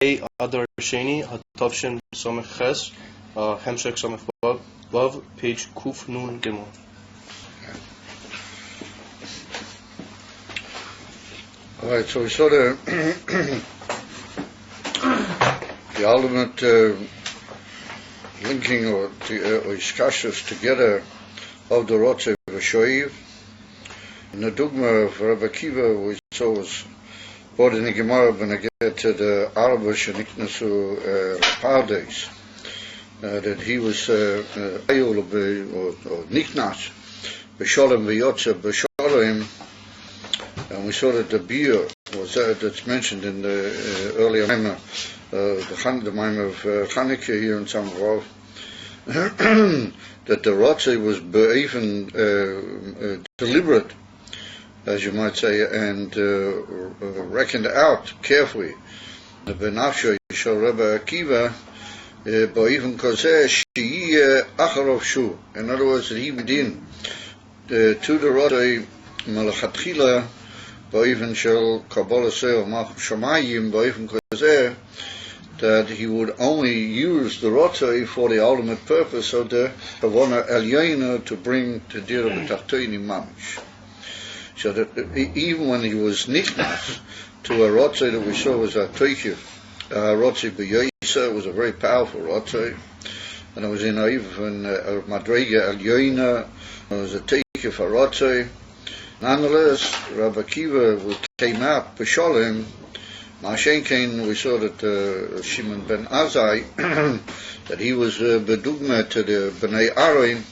Adar II, Hatovshin Samech Ches, Hemshek Samech Vav, page Kuf Nun Gimel. Alright, so we saw the ultimate linking or discussions together of the Rotze V'Shoiv. And the dogma of Rabbi Akiva, we saw was brought in the Gemara when I get to the Arabish and Iknasu Pardes, that he was Ayul or Niknas, B'Sholem V'Yotze B'Sholem. And we saw that the beer was that's mentioned in the earlier Maimah, the Maimah of Chanukah here in Samech Vav, that the Rotze was even deliberate, as you might say, and reckoned out carefully. The Benafsho Yishal Rabbi Akiva, even Kozeh Shiyeh Acharov Shu. In other words, that he bedin to the Rotze Malachatchila, even shall Kabbalah say or Mach Shamayim, even Kozeh, that he would only use the Rotze for the ultimate purpose of the Kavona Elyena to bring to Dir B'Tachtoini Mamish. So that even when he was nichnas to a Rotze that we saw was a Teichiv, Rotze B'Yoysa, was a very powerful Rotze, and it was in even Madrega Elyena, it was a Teichiv a Rotze. Nonetheless, Rabbi Akiva came out B'Sholem. Ma'ashenkein, we saw that Shimon ben Azai, that he was bedugma to the Bnei Aron,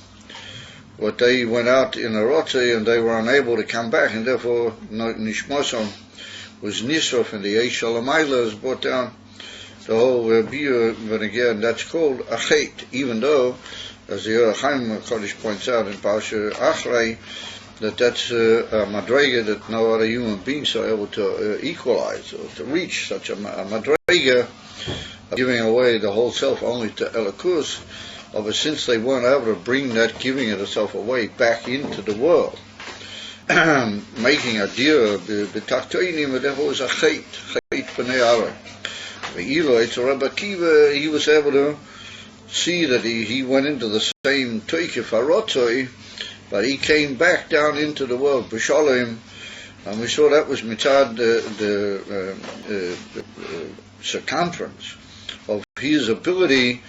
but they went out in a Rotze and they were unable to come back, and therefore Nishmosom was Nisrof, and the Eish Shalamayla is brought down the whole beer, but again that's called a Chet, even though, as the Yerachim Kodesh points out in Parasha Achrei, that's a madrega that no other human beings are able to equalize or to reach such a madrega, giving away the whole self only to Elikus. But since they weren't able to bring that giving of the self away back into the world, making a deal b'tachtoinim, but therefore was a chet b'nei Aaron. So Rabbi Akiva, he was able to see that he went into the same Toikef Harotzoi, but he came back down into the world, B'Sholem, and we saw that was mitzad the circumference of his ability,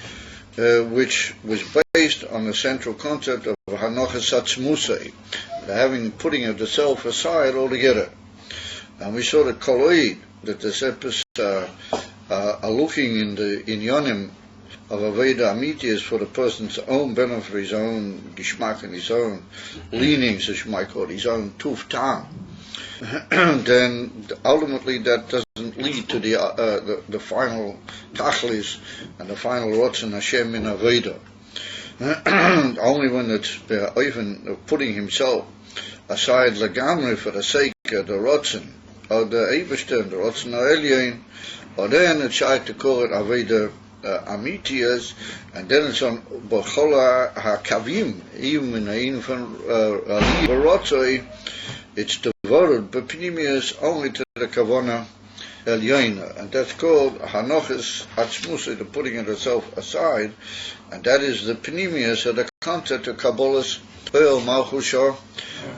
which was based on the central concept of Hanochas Atzmusei, putting of the self aside altogether. And we saw the Koloid, that the Seppes are looking in Yonim of Aveda Amiti is for the person's own benefit, his own gishmak and his own leanings, as you might call it, his own tuf tam, then ultimately that doesn't lead to the final tachlis and the final rotzen Hashem in Aveda. Only when it's even putting himself aside legamri for the sake of the rotzen, or the Eberstein, the rotzen Elyon, or then it's tried to call it Aveda Amitias, and then it's on B'chola HaKavim, even in the Ein von Barotzoi, it's devoted B'pnimius only to the Kavona Elyena, and that's called Hanochas Atzmusei, the putting of the self aside, and that is the Pnimius of the concept of Kabbalah's Oil Malchusha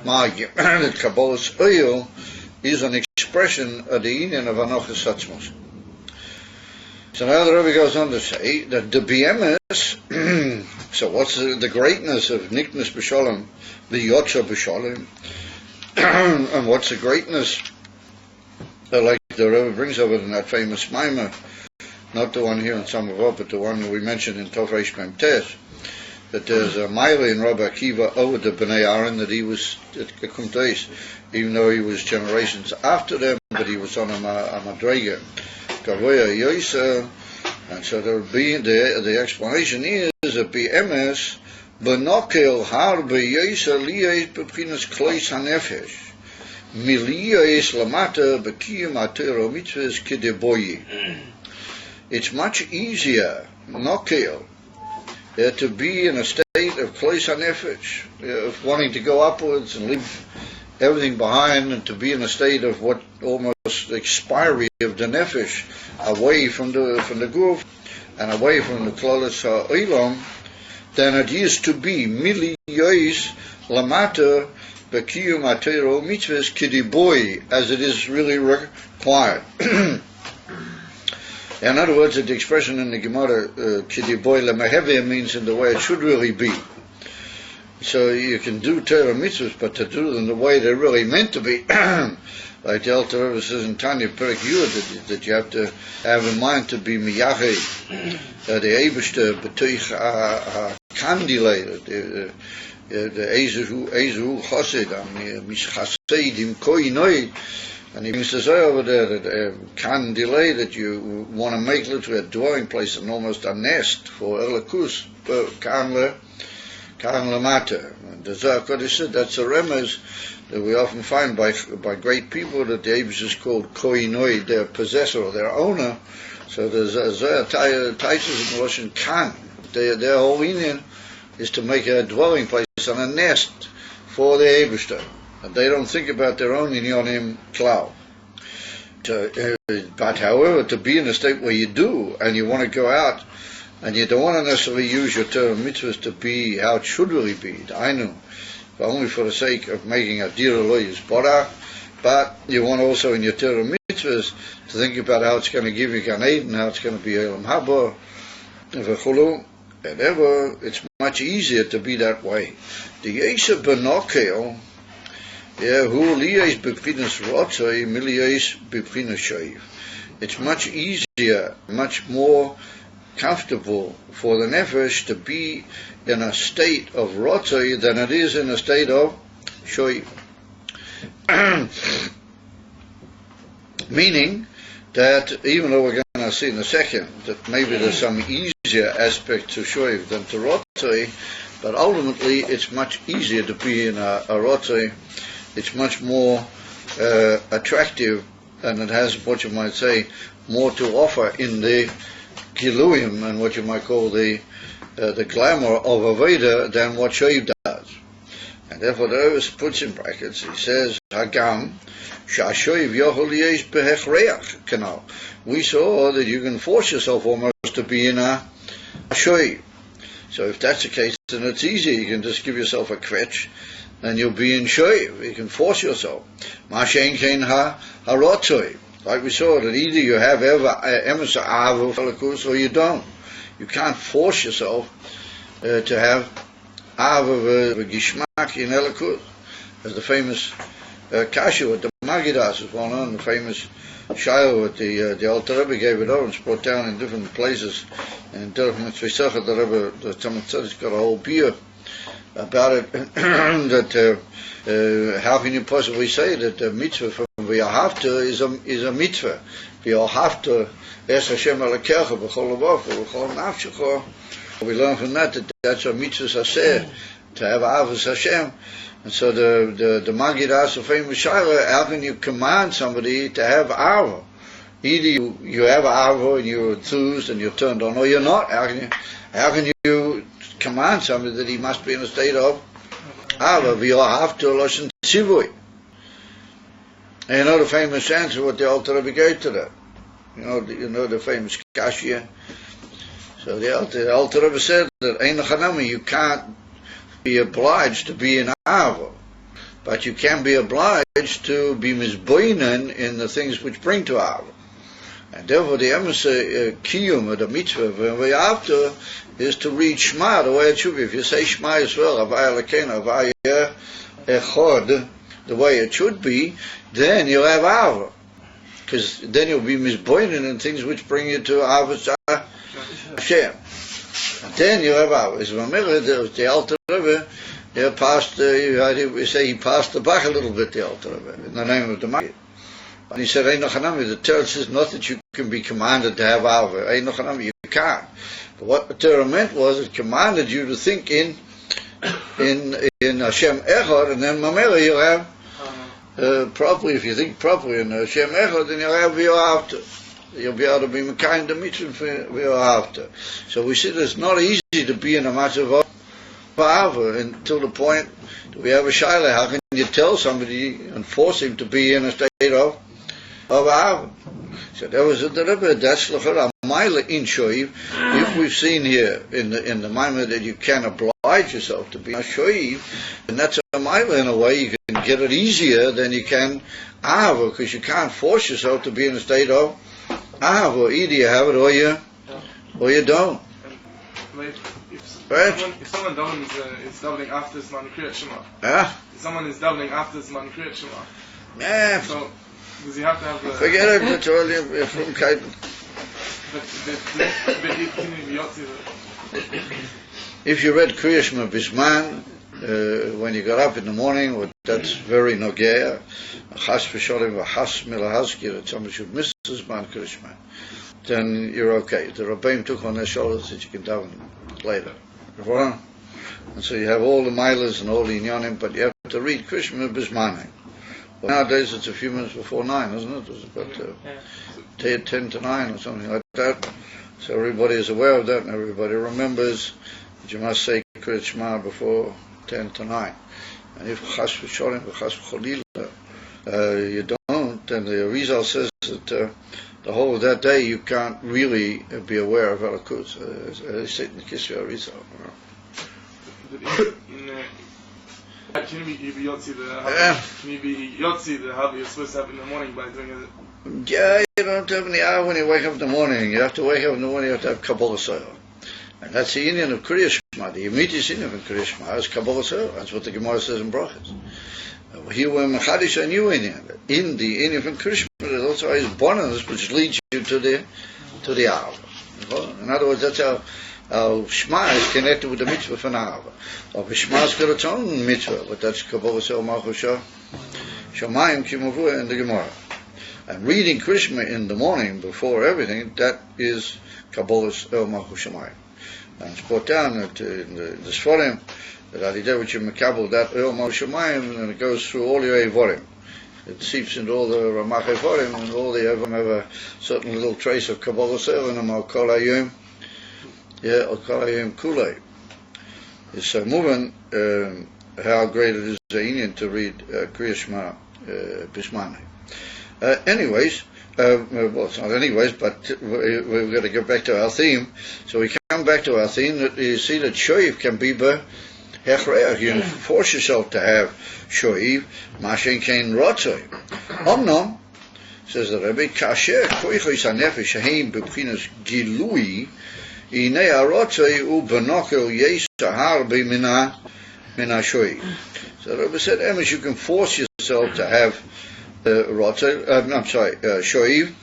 Magim. That Kabbalah's Oil is an expression of the union of Hanochas Atzmusei. So now the Rebbe goes on to say that the BMS, so what's the greatness of Niknas B'Sholem, the Yotza B'Sholem, and what's the greatness, like the Rebbe brings over in that famous Maimah, not the one here in Samech Vav, but the one that we mentioned in Tov Reish Mem Tes, that there's a Maila in Rabbi Akiva over the Bnei Aaron, that he was at Kumteis, even though he was generations after them, but he was on a Madrega. And so there would be the explanation is a BMS Benokel Harbe Yesa Lies Bepinas Kleis Hanefesh Milias Lamata Bekiem Atero Mitzvahs Kideboyi. It's much easier, Nokel, to be in a state of Kleis Hanefesh, of wanting to go upwards and live everything behind, and to be in a state of what almost expiry of the nefesh, away from the guf and away from the klolos ha'olam, than it used to be miliyos lamata b'kiyum ha'torah mitzvahs kidiboy, as it is really required. In other words, the expression in the Gemara kidiboy lemeheveh means in the way it should really be. So you can do Torah mitzvahs, but to do them the way they're really meant to be, like the Alter Rebbe says in Tanya Perek Yud, that you have to have in mind to be miyache, the Eibishter b'toich kandile, the Ezehu Chosed, Mishchasedim Koinoi, and he says over there that kandile, that you want to make literally a dwelling place and almost a nest for Elikus, Kanle. And the Zohar Kodesh said that's a remez that we often find by great people, that the Abish is called koinoi, their possessor or their owner. So the Zohar Taisus in Russian kan. Their whole meaning is to make a dwelling place and a nest for the Abishter. And they don't think about their own inyonim klal. But however, to be in a state where you do, and you want to go out, and you don't want to necessarily use your Torah mitzvahs to be how it should really be, I know, but only for the sake of making a dira lo yisborach, but you want also in your Torah mitzvahs to think about how it's going to give you Gan Eden, how it's going to be Elam Haba, v'chulu, and ever, it's much easier to be that way. The Yesa Benokel, who liyes b'pchinas rotzoi, miliyes b'pchinas shoiv. It's much easier, much more comfortable for the nefesh to be in a state of rotzoi than it is in a state of shoiv. Meaning that even though we're going to see in a second that maybe there's some easier aspect to shoiv than to rotzoi, but ultimately it's much easier to be in a rotzoi. It's much more attractive, and it has, what you might say, more to offer in the Giluyim and what you might call the glamour of Aveda than what Shoiv does. And therefore the Rebbe puts in brackets, he says, Hagam, Shashoiv Yochel Yesh Behechreach Kanal. We saw that you can force yourself almost to be in a Shoiv. So if that's the case, then it's easy. You can just give yourself a kvetch, and you'll be in Shoiv. You can force yourself. Mashen Kein HaRotzoi. Like we saw, that either you have emes ahavu felakus or you don't. You can't force yourself to have ahavu v'gishmak in elikus. As the famous kasha with the Magidas is one on, the famous shayla with the Alter Rebbe gave it over and it's brought down in different places. And in Mitzvah the Rebbe, the Talmud Tzedek's got a whole beer about it, that how can you possibly say that the mitzvah from v'yahavta is a mitzvah? V'yahavta es Hashem alekecha b'chol levacha b'chol nafshecha. We learn from that that's a mitzvah aseh, to have avos Hashem. And so the Magid asks a famous shayla, how can you command somebody to have ava? Either you have ava and you're enthused and you're turned on, or you're not. How can you command somebody that he must be in a state of ava? V'yahavta loshen tzivui. And you know the famous answer what the Alter Rebbe gave to that. You know the famous kashya. So the Alter Rebbe said that ein chanami, you can't be obliged to be in ava, but you can be obliged to be mizboinen in the things which bring to ava. And therefore the emes kiyum of the mitzvah v'yahavta is to read Shema the way it should be. If you say Shema as well, Havaya Lekena, Havaya Echod, the way it should be, then you'll have ava, because then you'll be misboinen in things which bring you to avos Hashem. And then you'll have ava. As the Alter Rebbe, we say he passed the back a little bit, the Alter Rebbe, in the name of the Maggid. And he said, the Torah says not that you can be commanded to have ava. You can't. But what the Torah meant was it commanded you to think in Hashem Echad, and then Mamela you'll have properly. If you think properly in Hashem Echad, then you'll have v'yohavta. You'll be able to be mekayim the mitzvah v'yohavta. So we see that it's not easy to be in a matzah of Vav, until the point that we have a shaila. How can you tell somebody and force him to be in a state of Vav? So there was a Rebbe, that's a mile in shoiv. If we've seen here in the Maimah that you can oblige yourself to be a shoiv, and that's a mile in a way you can get it easier than you can Ahava, because you can't force yourself to be in a state of Ahava. Either you have it or you don't. If someone is doubling after Zman Kriyat Shema, if someone is doubling after Zman Kriyat Shema, so does he have to have the... Forget it, it's earlier from Kaiten. If you read Kriyat Shema Bisman, when you got up in the morning, that's very nogea. Chas v'sholim v'chas milahazkir, that somebody should miss Zman Kriyat Shema, then you're okay. The Rabbeim took on their shoulders that you can daven later. And so you have all the milas and all the inyanim, but you have to read Kriyat Shema Bisman. Nowadays it's a few minutes before 9, isn't it? It's about 10 to 9 or something like that. So everybody is aware of that, and everybody remembers that you must say Kriyat Shema before 10 to 9. And if Chas v'sholim v'chas v'cholila you don't, then the Arizal says that the whole of that day you can't really be aware of Elokus. They say in the Kisvei Arizal. Can you be Yotzi the Havi you're supposed to have in the morning by doing it? Yeah, you don't have any hour when you wake up in the morning. You have to wake up in the morning, you have to have Kabbalah Soil. And that's the Indian of Kriyat Shema. The immediate Indian of Kriyat Shema is Kabbalah Soil. That's what the Gemara says in Brachas. Here we're Mechadish a new Indian. In the Indian of Kriyat Shema, there's also his bonus which leads you to the hour. In other words, that's how Shema is connected with the mitzvah for Nahava. Or Shema has got its own mitzvah, but that's Kabbalah Sel Malchusha Shamayim Kimavua in the Gemara. And reading Kriyat Shema in the morning before everything, that is Kabbalah Sel Malchushamayim. And it's brought down that in the Sforim that Adideh which you Mekabel that El Malchushamayim, and it goes through all your Evorim. It seeps into all the Ramach Evorim, and all the Evorim have a certain little trace of Kabbalah Sel in them, Al Kol Hayom. Yeah, Al Kol Hayom Kulei. It's so moving how great it is Zainian to read Kriyat Shema Bismani. Anyways, well, it's not anyways, but we're going to go back to our theme. So we come back to our theme that you see that Shoiv can be hechreach. You force yourself to have Shoiv, Mashen Kein Rotzoi. Omnom, says the Rebbe, Kasher Koichos HaNefesh Sheheim B'Bchinas Gilui, Inei HaRotzoi U'Benokel Yesh Harbe Mina Shoiv. So the Rebbe said, Emes, you can force yourself to have Shoiv,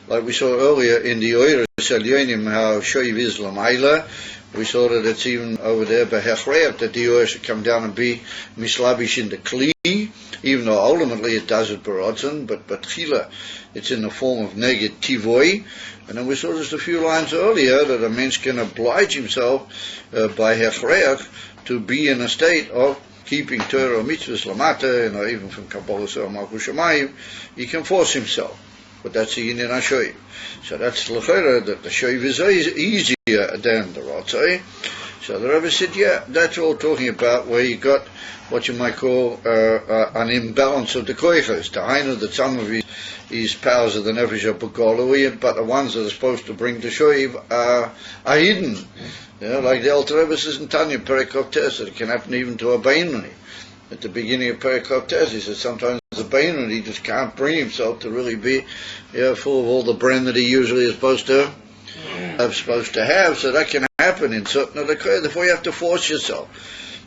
like we saw earlier in the Oiris Elyonim, how Shoiv is Lamaila. We saw that it's even over there by Hechreach, that the Oiris should come down and be Mislabish in the Kli, even though ultimately it does it Barotzen, but Chila, it's in the form of Neged Tivoi. And then we saw just a few lines earlier that a man can oblige himself by Hechreach to be in a state of keeping Torah or mitzvahs lamata, even from Kabbalah or Malchus Shamayim, he can force himself. But that's the Indian HaShoiv. So that's l'chera, that the Shoiv is easier than the Rotzai. So the Rebbe said, yeah, that's all talking about where you got what you might call an imbalance of the koichos. The Hainu, that some of his powers of the Nefesh are Begolui, but the ones that are supposed to bring the Shoiv are hidden. Like the Alter Rebbe says in Tanya, Perikov Tes, that it can happen even to a Beinoni. At the beginning of Perikov Tes, he says sometimes the Beinoni just can't bring himself to really be full of all the bren that he usually is supposed to have. So that can happen in certain of the koyach. Therefore you have to force yourself.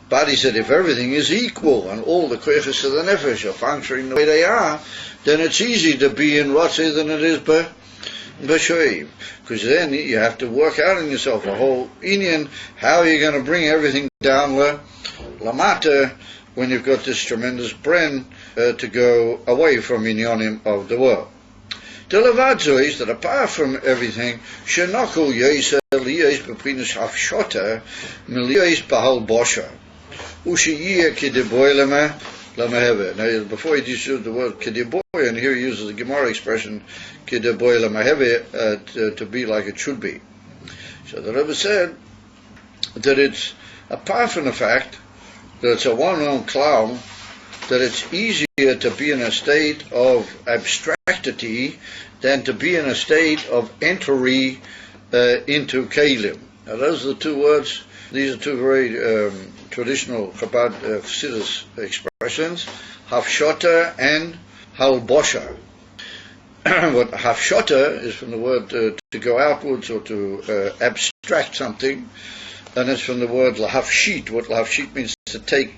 But he said if everything is equal and all the koyachas of the nefesh are functioning the way they are, then it's easy to be in Ratzah than it is b'shoiv. Because then you have to work out in yourself a whole inyan, how are you going to bring everything down lamata when you've got this tremendous bren to go away from inyanim of the world. The Levadzo is that apart from everything, Shenokul Yesa Liyas Beprinus Hafshota Miliyas Bahal Bosha Ushiyah Kideboy Lamaheve. Now, before he used the word Kideboy, and here he uses the Gemara expression Kideboy Lamaheve to be like it should be. So the Rebbe said that it's apart from the fact that it's a well-known klal that it's easier to be in a state of abstractity than to be in a state of entry into kelim. Now those are the two words. These are two very traditional Chabad Chassidus expressions, hafshota and halbosha. What hafshota is from the word to go outwards or to abstract something, and it's from the word lahafshit. What lahafshit means to take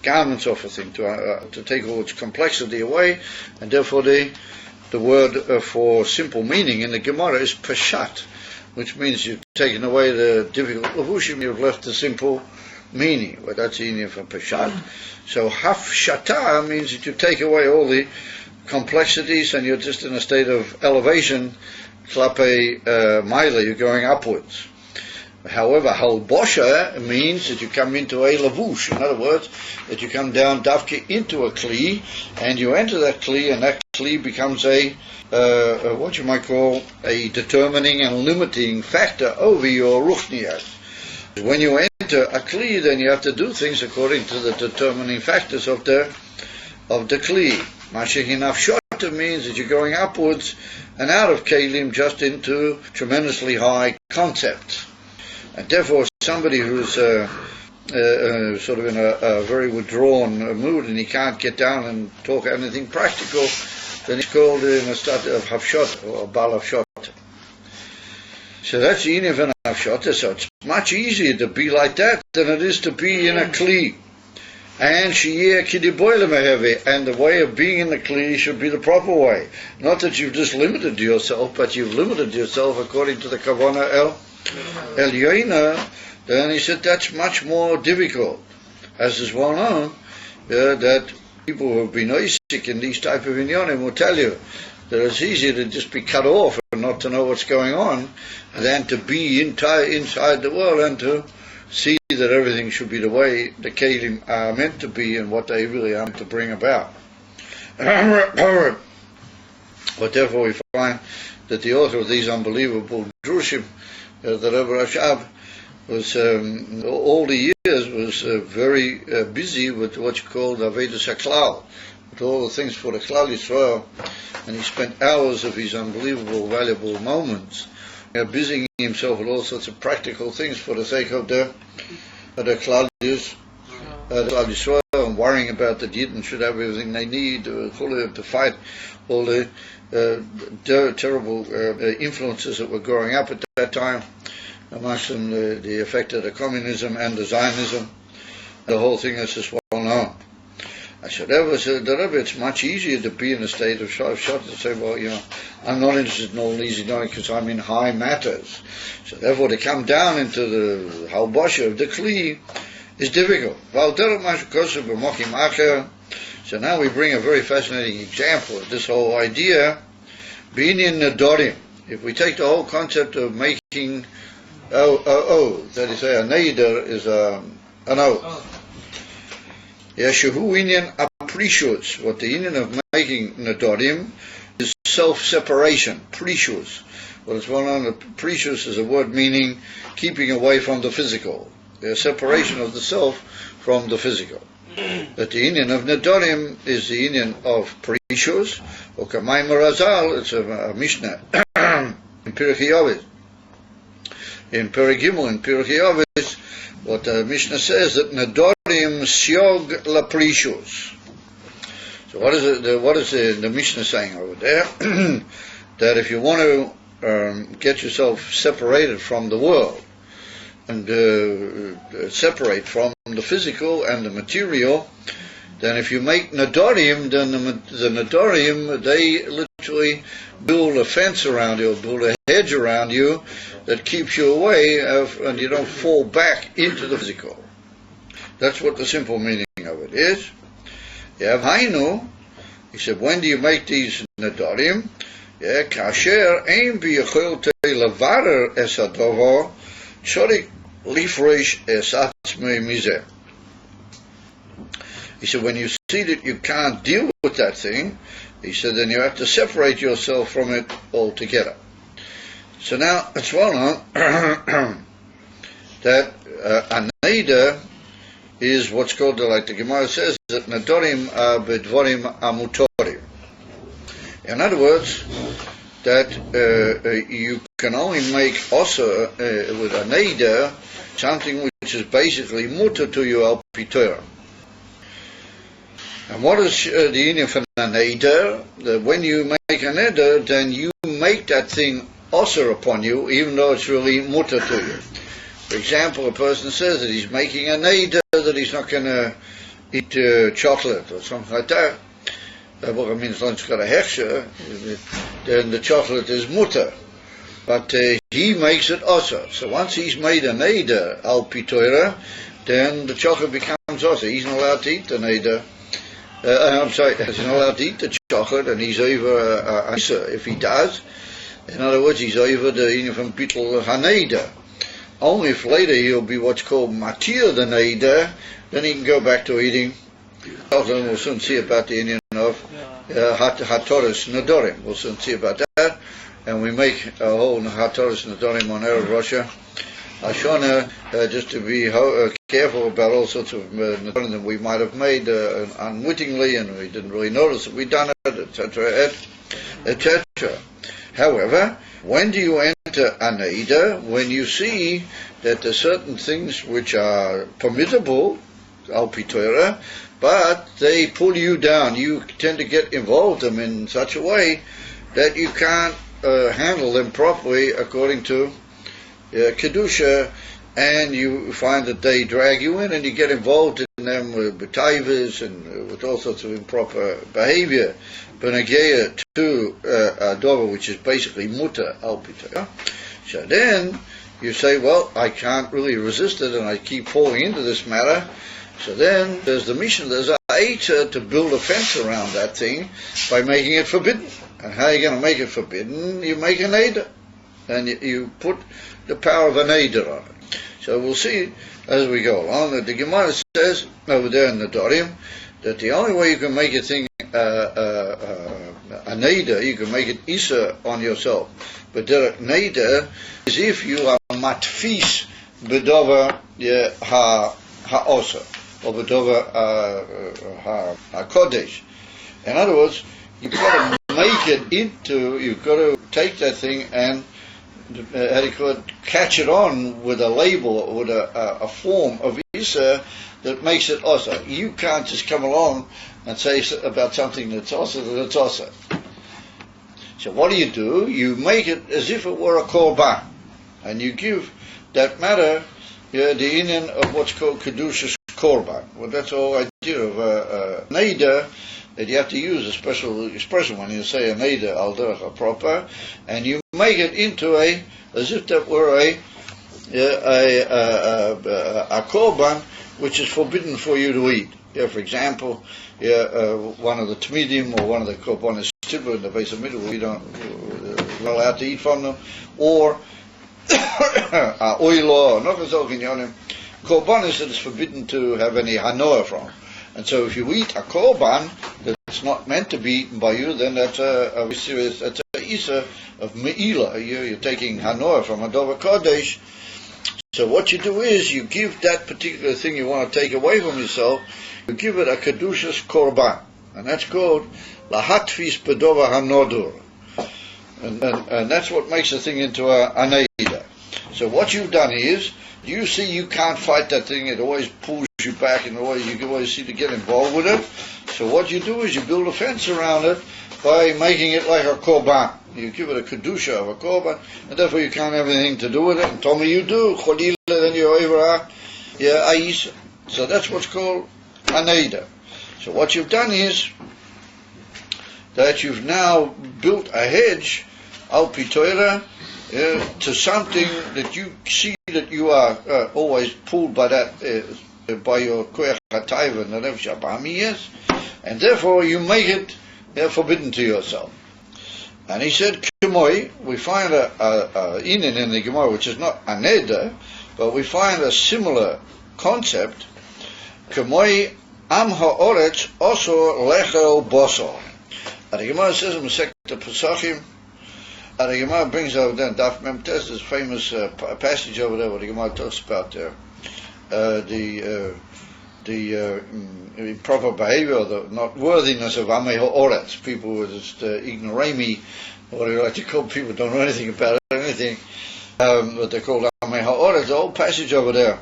garments off a thing, to take all its complexity away, and therefore the word for simple meaning in the Gemara is pashat, which means you've taken away the difficult levushim, you've left the simple meaning. Well, that's the meaning for pashat. So hafshata means that you take away all the complexities and you're just in a state of elevation, klape maila, you're going upwards. However, halbosha means that you come into a lavush. In other words, that you come down dafke into a kli, and you enter that kli, and that kli becomes a what you might call a determining and limiting factor over your ruchniyat. When you enter a kli, then you have to do things according to the determining factors of the kli. Mashiach nafshota means that you're going upwards and out of kelim just into tremendously high concepts. And therefore, somebody who's sort of in a very withdrawn mood and he can't get down and talk anything practical, then he's called in a state of hafshot or bal hafshot. So that's the inyan of hafshot. So it's much easier to be like that than it is to be in a kli. And the way of being in the kli should be the proper way. Not that you've just limited yourself, but you've limited yourself according to the kavanah el Yoina. Then he said that's much more difficult, as is well known, that people who have been oisik in these type of inyanim will tell you that it's easier to just be cut off and not to know what's going on than to be inside the world and to see that everything should be the way the kelim are meant to be and what they really are meant to bring about. But therefore we find that the author of these unbelievable drushim, the Rebbe Rashab, was all the years was very busy with what's called Avedus HaKlal, with all the things for the Klal Yisrael, and he spent hours of his unbelievable, valuable moments busying himself with all sorts of practical things for the sake of the Klal Yisrael, and worrying about that Yidden should have everything they need to fight all the terrible influences that were growing up at that time, amongst them the effect of the communism and the Zionism. The whole thing is just well known. I said, it's much easier to be in a state of shot to say, well, I'm not interested in all these because I'm in high matters. So therefore to come down into the halbosha of the kli is difficult. So now we bring a very fascinating example of this whole idea. Being in Nadorim, if we take the whole concept of making that is a neder is an oath. Yeshahu inyan aprishus. What the inyan of making Nadorim is self-separation, prishus. What is well known as prishus is a word meaning keeping away from the physical. The separation of the self from the physical. But the inyan of Nadorim is the inyan of prishus, or Kamayim Razal, it's a Mishnah in Pirkei Avos. In Perigimel, in Pirkei Avos, what the Mishnah says that Nadorim Siog La Prishus. So what is the Mishnah saying over there? That if you want to get yourself separated from the world and separate from the physical and the material, then if you make Nadorim, then the Nadorim, they literally build a fence around you, build a hedge around you that keeps you away and you don't fall back into the physical. That's what the simple meaning of it is. You have Hainu. He said, when do you make these Nadorim? Kasher ein biyachol te levarer es hadovar shorik lifresh es atzmei mizeh. He said, when you see that you can't deal with that thing, he said, then you have to separate yourself from it altogether. So now, it's well known that a neder is what's called, like the Gemara says, that nadorim bedvorim amutorim. In other words, that you can only make also with a neder something which is basically mutter to you al pi Torah. And what is the union for a neder? That when you make a neder, then you make that thing also upon you, even though it's really mutter to you. For example, a person says that he's making a neder that he's not going to eat chocolate or something like that. Well, I mean, as long as it's got a hechsher, then the chocolate is mutter. But he makes it also. So once he's made a neder al pi Torah, then the chocolate becomes also. He's not allowed to eat the neder. He's not allowed to eat the chocolate, and he's over if he does. In other words, he's over the union from bittul haneder. Only if later he'll be what's called matir the neder, then he can go back to eating chocolate. And we'll soon see about the union of hatoris nadorim. We'll soon see about that. And we make a whole hatoris nadorim on Erev Rosh Hashanah, just to be careful about all sorts of nadorim that we might have made unwittingly, and we didn't really notice that we'd done it, etc., etc. However, when do you enter a neder? When you see that there are certain things which are permissible, al pi Torah, but they pull you down. You tend to get involved in them in such a way that you can't handle them properly according to kedusha, and you find that they drag you in, and you get involved in them with b'tayvas and with all sorts of improper behavior, b'nageya to a dover, which is basically mutter al pi Torah. So then you say, well, I can't really resist it, and I keep falling into this matter. So then there's the mission, there's a eitzah to build a fence around that thing by making it forbidden. And how are you going to make it forbidden? You make a neder, and you put the power of a neder on it. So we'll see as we go along that the Gemara says over there in the Dorim that the only way you can make a thing a neder, you can make it isa on yourself. But the neder is if you are matfis bedover ha'osa, or bedover ha'kodesh. In other words, you've got to make it into, you've got to take that thing and catch it on with a label, with a form of isa that makes it osa. You can't just come along and say about something that's osa that it's osa. So what do? You make it as if it were a korban, and you give that matter the union of what's called kedusha's korban. Well, that's the whole idea of a neder, that you have to use a special expression when you say a neder al derech proper, and you make it into as if that were a korban which is forbidden for you to eat. For example, one of the tmidim or one of the korbanos tibur in the base of middle, we're not allowed to eat from them, or oilo, not as okinyonim, korbanos that is forbidden to have any hanoah from. And so if you eat a korban that's not meant to be eaten by you, then that's a isa of me'ilah. You're taking hanoah from a dover kodesh. So what you do is you give that particular thing you want to take away from yourself, you give it a kedusha's korban, and that's called lahatfis bedover hanodur, and that's what makes the thing into a neder. So what you've done is, you see you can't fight that thing, it always pulls you back, and you always seem to get involved with it. So what you do is you build a fence around it by making it like a korban. You give it a kedusha of a korban, and therefore you can't have anything to do with it. And told me you do, cholila, then you're over ais. So that's what's called a neder. So what you've done is that you've now built a hedge al pi Torah to something that you see that you are always pulled by that, by your koyach hatayva and the nefesh abami, and therefore you make it forbidden to yourself. And he said, Kemoi, we find a inin in the Gemara, which is not a neder, but we find a similar concept. Kemoi am ha'oretz osor lechel bosor. And the Gemara says in Masechet Pesachim And the Gemara brings over then Daf Mem Tes, this famous passage over there where the Gemara talks about there the improper behavior, the not worthiness of Amei Ha'oretz, people who are just ignorami, or you like to call people who don't know anything about anything, what they call Amei Ha'oretz. The whole passage over there,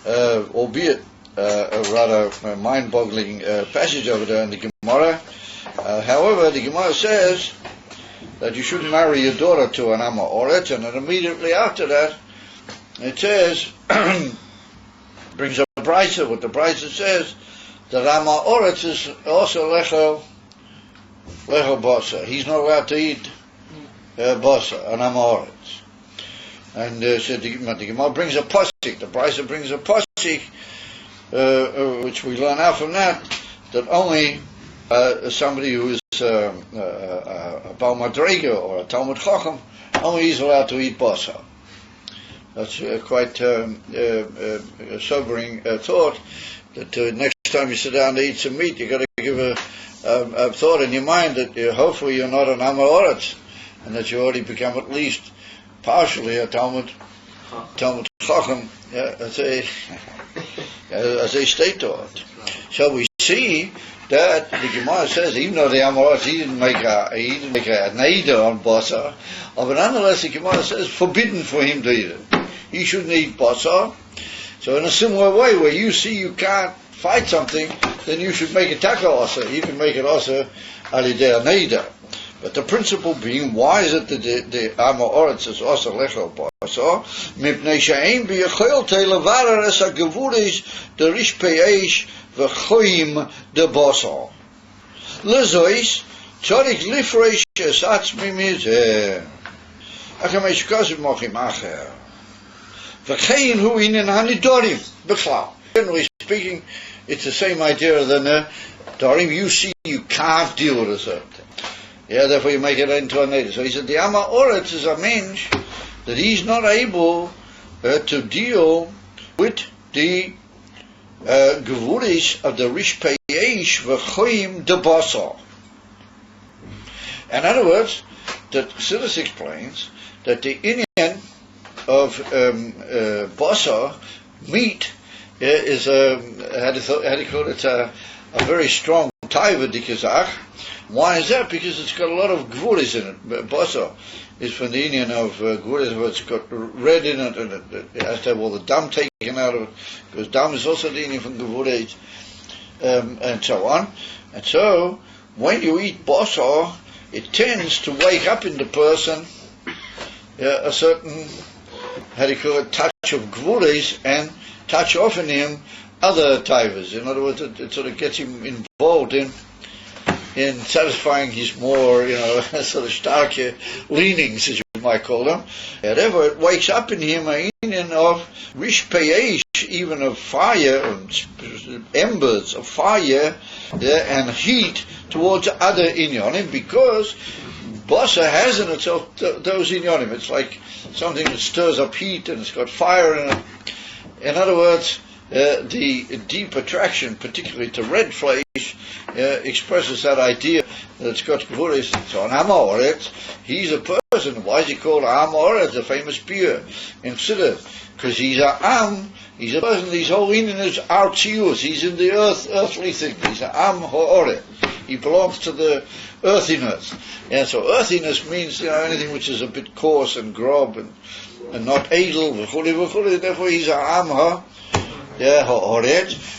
albeit a rather mind-boggling passage over there in the Gemara. However, the Gemara says that you shouldn't marry your daughter to an Amma Oretz, and then immediately after that, it says, brings up the Brisa, what the Brisa says, that Amma Oretz is also Lechel Basa. He's not allowed to eat Basa, an Amma Oretz. And so the Gemara brings a Pasik, the Brisa brings a Pasik, which we learn out from that only somebody who is a Baal Madrega or a Talmud Chacham, only he's allowed to eat basa. That's quite a sobering thought, that next time you sit down to eat some meat, you've got to give a thought in your mind that hopefully you're not an Amoritz, and that you already become at least partially a Talmud Chacham, as a state thought. So we see that the Gemara says, even though the Amoritz, he didn't make a neider on basa, but nonetheless the Gemara says forbidden for him to eat it. He shouldn't eat basa. So in a similar way, where you see you can't fight something, then you should make it taka also. You can make it also alidei neider. But the principle being, why is it that the Amoritz is also lechel basa? Mipnei she'ein b'yachol te'levarer es ha'gevuris derish pe'eish v'choim de basa. Lezois tzarich lifresh es atzmi mizeh. Akamesh kosim mochim acher. V'chein hu inen hanidorim b'chlal. Generally speaking, it's the same idea than Dorim. You see, you can't deal with a certain thing. Yeah, therefore you make it into a neider. So he said the Amma Oretz is a mensch that he's not able to deal with the gevuris of the rish peyesh v'choim de basa. In other words, that Siddur explains that the inyan of basa, meat, is a very strong taiva dikazach. Why is that? Because it's got a lot of gvuris in it. Basa is from the Indian of gvuris, but it's got red in it, and it has to have all the dam taken out of it, because dam is also the Indian from gvuris, and so on. And so, when you eat basa, it tends to wake up in the person a certain, touch of gvuris, and touch off in him other taivas. In other words, it sort of gets him involved in satisfying his more, sort of starke leanings, as you might call them. However, it wakes up in him a union of rish peyesh, even of fire, embers of fire, and heat towards other inyonim, because basa has in itself those inyonim. It's like something that stirs up heat and it's got fire in it. In other words, the deep attraction, particularly to red flesh, expresses that idea that it's got gvuris. So an Amoritz, he's a person. Why is he called Amoritz, the famous beer in Siddur? Because he's he's a person, his whole inyan is artzius, he's in the earthly thing. He's an Am Ha'oret. He belongs to the earthiness. And so earthiness means, anything which is a bit coarse and grob and not edel, therefore he's an Am Ha'oret.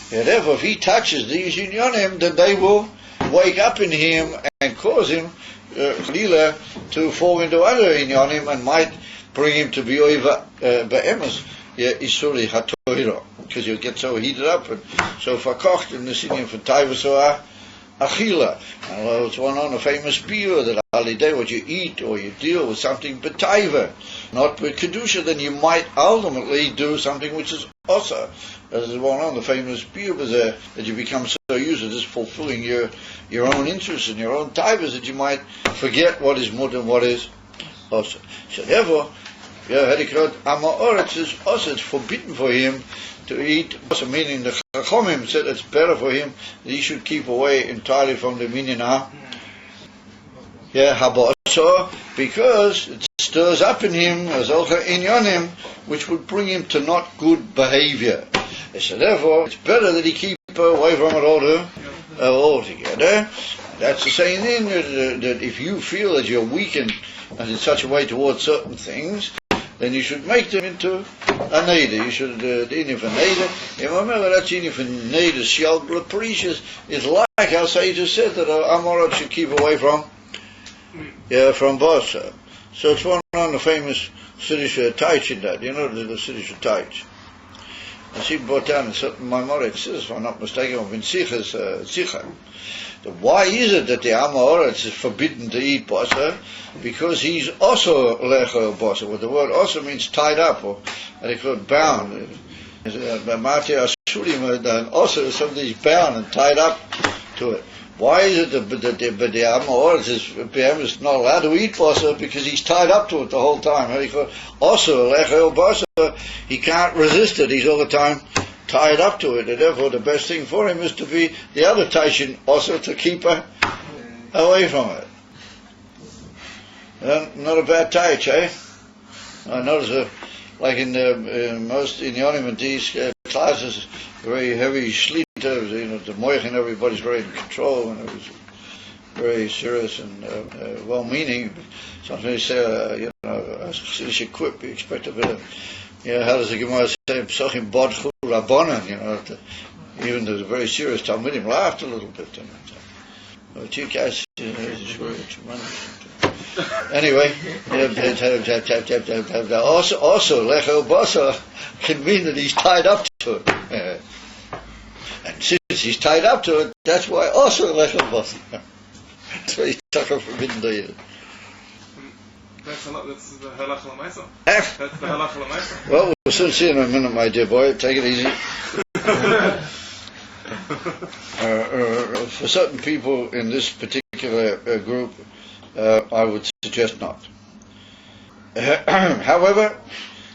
Therefore, if he touches these inyonim, then they will wake up in him and cause him to fall into other inyonim, and might bring him to be over be'emes isuri hatoira, because he'll get so heated up and so verkocht in the inyan for taivas or achila. And it's one on a famous beer that alidei, what you eat or you deal with something betaiva, not with kedusha, then you might ultimately do something which is osa. As is well known, the famous beer was that you become so used to just fulfilling your own interests and your own taivas that you might forget what is mud and what is osa. So therefore, Amoritz is osa. It's forbidden for him to eat osa, meaning the Chachomim said it's better for him that he should keep away entirely from the minyan habasa, because it stirs up in him as olcha inyanim, which would bring him to not good behavior. So therefore, it's better that he keep away from it altogether. That's the same thing, that if you feel that you're weakened and in such a way towards certain things, then you should make them into a neder. You should, the inyan for neder. And remember, that inyan for neder, shalgla precious, is like our sages said that Amorot should keep away from Basa. So it's one on the famous Siddish Taich in that, the Siddish Taich. And she brought down in certain Maimonides, it says, if I'm not mistaken, of in Sicha. Why is it that the Amoritz is forbidden to eat basa? Because he's also lecha basa. Well, the word also means tied up, or they call it bound. Also, somebody's bound and tied up to it. Why is it that the Amoritz is not allowed to eat basa? Because he's tied up to it the whole time. Also lecha basa, he can't resist it. He's all the time tied up to it, and therefore the best thing for him is to be the other Taishin also to keep her away from it. Not a bad Taich, eh? I notice like in most in the ornament these classes, very heavy Shlita, the Moich and everybody's very in control, and it was very serious and well-meaning. Sometimes they say, a Chassidish quip, you expect a bit of, how does the Gemara say, Psochim Bodchu Rabbanan, even the very serious Talmudim laughed a little bit. But you guys, anyway, also Lecho Basa can mean that he's tied up to it. And since he's tied up to it, that's why also Lecho Basa. That's why he's talking forbidden to eat. That's the halach l'maisa. That's the halach l'maisa. Well, we'll soon see in a minute, my dear boy. Take it easy. For certain people in this particular group, I would suggest not. However,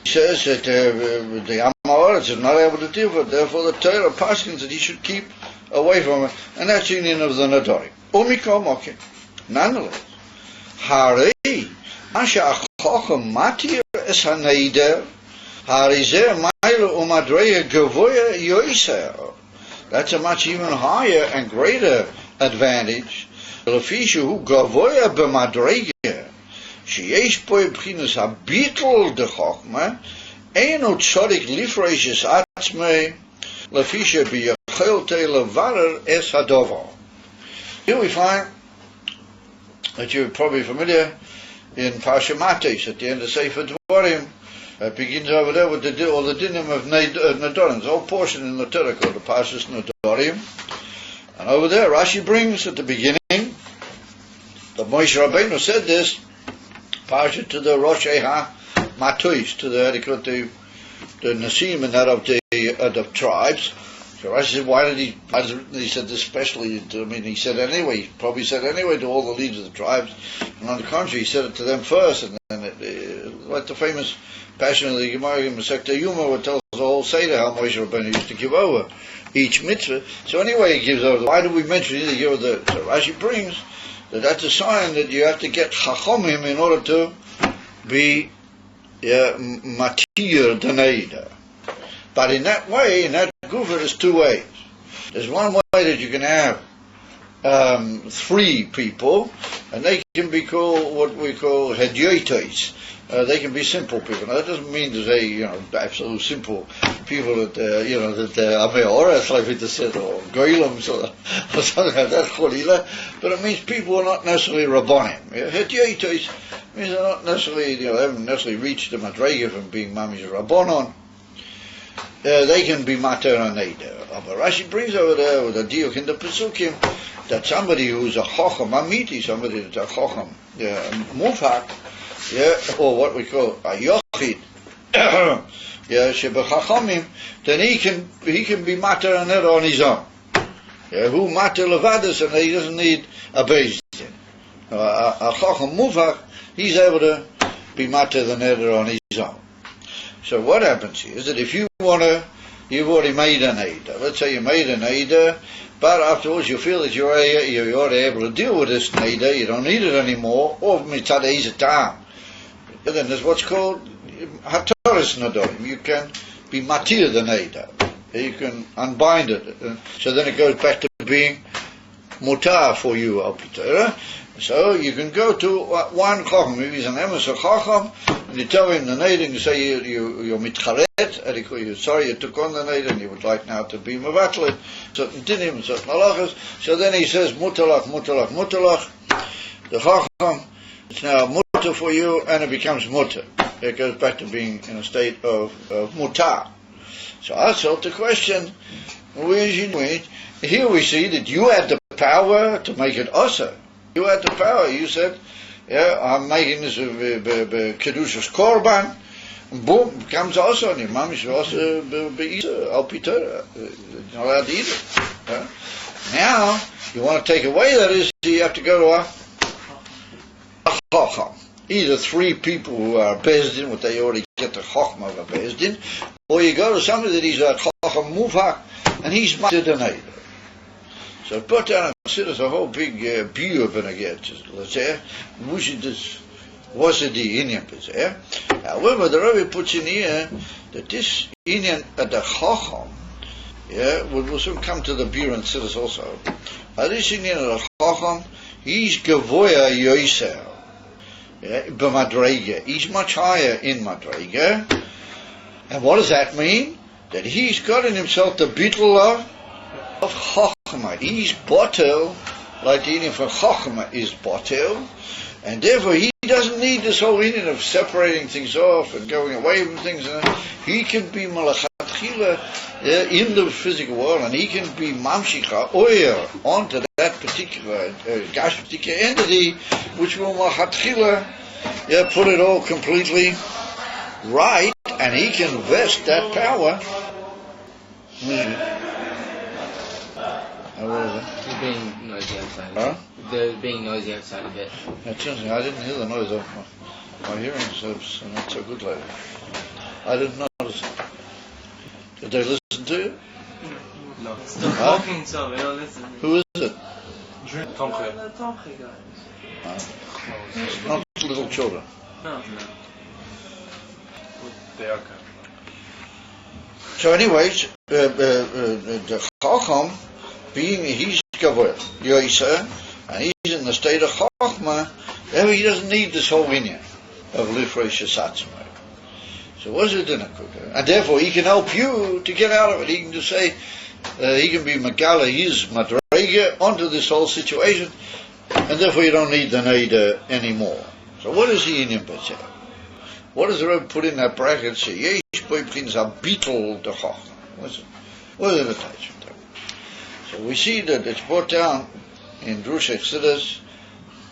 he says that the Amoritz is not able to deal with it, therefore the Torah paskins that he should keep away from it, and that's the union of the Nadori. Umiko Mokin. Nonetheless, Hari Asha Achochem Matir es Haneider Harizer Maila Umadreya Gavoya Yoiser. That's a much even higher and greater advantage. Lefisha hu Gavoya b'Madreya sheyesh bo b'chinas habitl de Chochma eino tzodik lifreishes atzmei lefisha b'yachelte levarer es hadovar. Here we find that you're probably familiar in Parsha Matis at the end of Sefer Dvarim. It begins over there with all the dinim of Nadorim. There's a whole portion in the Torah called the Parshas Nadorim. And over there Rashi brings at the beginning that Moshe Rabbeinu said this Parsha to the Rosh HaMatos, to the Nasim and that of the tribes. So Rashi said, why did he said this especially? He said anyway, he probably said anyway to all the leaders of the tribes, and on the contrary, he said it to them first, and then like the famous passion of the Gemara in Masechta Yuma, where it tells the whole Seder how Moshe Rabbeinu used to give over each mitzvah. So anyway, he gives over. Why do we mention it here? So Rashi brings that's a sign that you have to get chachomim in order to be matir d'neida. But in that way, in that gufa, there's two ways. There's one way that you can have three people, and they can be called what we call hedyotes. They can be simple people. Now that doesn't mean to say, absolute simple people that, Ameoras, like we just said, or Goylams, or something like that, Cholila. But it means people who are not necessarily Rabbanim. Hedyotes means they're not necessarily, they haven't necessarily reached the Madrega from being Mami's Rabbanon. They can be mater and neder. But Rashi brings over there with a diuk in the Pesukim that somebody who's a chocham amiti, somebody that's a chocham mufak, or what we call a yochid, shebechachamim, then he can be mater and neder on his own. Who mater levadas, and he doesn't need a beis din. A chocham mufak, he's able to be mater the neder on his own. So what happens here is that if you've already made an Eidah. Let's say you made an Eidah but afterwards you feel that you're able to deal with this neder, you don't need it anymore, or mitzad eizeh ta'am. Then there's what's called hataras nadorim. You can be matir the neder. You can unbind it. So then it goes back to being mutar for you, al pitera. So you can go to one chacham, maybe he's an emes chacham, and you tell him the neder, and you say you're mitcharet, and you're sorry you took on the neder, and you would like now to be mevatlet, certain dinim, certain halachas. So then he says mutalach. The chacham, it's now mutar for you, and it becomes mutar. It goes back to being in a state of mutar. So I asked the question, here we see that you had the power to make it asa. You had the power. You said, yeah, I'm making this kedushas korban. Boom, comes also on you. Mamish also al pitera. You're not allowed to eat it. Now you want to take away that is you have to go to a chacham. Either three people who are bezdin, what they already get the chacham of a bezdin, or you go to somebody that he's a chacham muvhak, and he's matir the neder. So put down and considers a whole big view of an against, let's say, which was it the Indian there. However, the Rebbe puts in here that this Indian at the chacham, will soon come to the beer and sitters also. This Indian at the chacham, he's gevoya yoiser. B'madrega. He's much higher in madrega. And what does that mean? That he's got in himself the bittul of chachma. He's botel, like the Indian for chachma is botel, and therefore he doesn't need this whole Indian of separating things off and going away from things. He can be malachatchila in the physical world, and he can be mamshicha oyer onto that particular particular entity, which will malachatchila put it all completely right, and he can vest that power. They're being noisy outside. Huh? They're being noisy outside a bit. That's interesting. I didn't hear the noise of my hearing is not so good lately. I didn't notice it. Did they listen to you? No. Stop talking, so we don't listen. Who is it? Tomche. The Tomche guys. It's not little children. No. They are kind. So anyways, the chacham, being he's gavoy yoisa, and he's in the state of chachma, therefore he doesn't need this whole inyan of lifrei shesatzmai. So what's it in a cooker? And therefore he can help you to get out of it. He can just say, he can be megala his madrega onto this whole situation, and therefore you don't need the neder anymore. So what is the inyan b'tzeh? What does the Rebbe put in that bracket? Say yesh boi b'chinas habitul de chachma. What's it? What is it attached to? So we see that it's brought down in Drush Exodus.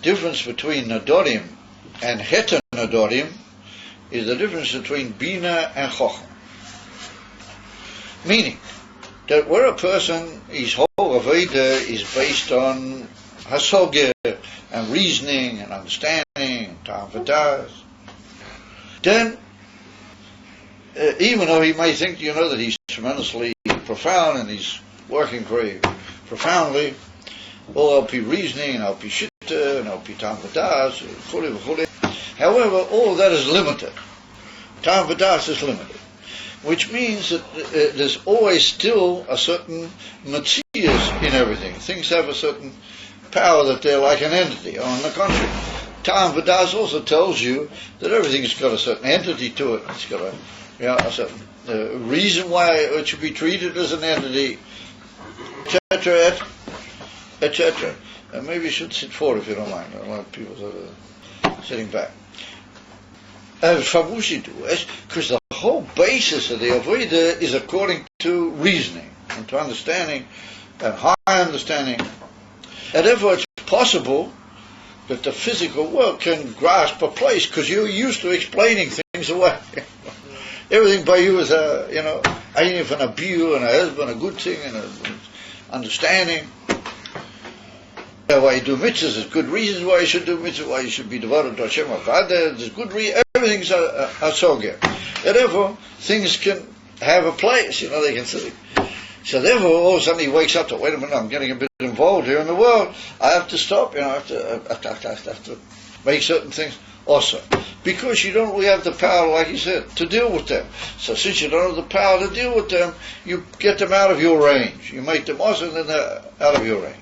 Difference between Nadorim and Heter Nadorim is the difference between Bina and Chochma. Meaning that where a person, his whole Aveda is based on Hasogeh and reasoning and understanding and Ta'am V'das, then even though he may think, that he's tremendously profound and he's working very profoundly, all LP reasoning and LP shitta and LP Ta'am V'das, however, all of that is limited. Ta'am V'das is limited, which means that there's always still a certain matzias in everything. Things have a certain power that they're like an entity. On the contrary, Ta'am V'das also tells you that everything's got a certain entity to it. It's got a certain reason why it should be treated as an entity, etc., etc. And maybe you should sit forward if you don't mind. I don't like people sort of sitting back. Because the whole basis of the Avodah is according to reasoning and to understanding and high understanding. And therefore it's possible that the physical world can grasp a place because you're used to explaining things away. Everything by you is even a biur and a husband, a good thing and a understanding. Why you do mitzvahs, there's good reasons why you should do mitzvahs, why you should be devoted to Hashem Avad, there's good reasons, everything's a sogeh. And therefore, things can have a place, they can say. So therefore, all of a sudden he wakes up to, wait a minute, I'm getting a bit involved here in the world. I have to stop, I have to make certain things also. Because you don't really have the power, like you said, to deal with them. So since you don't have the power to deal with them, you get them out of your range. You make them also, and then they're out of your range.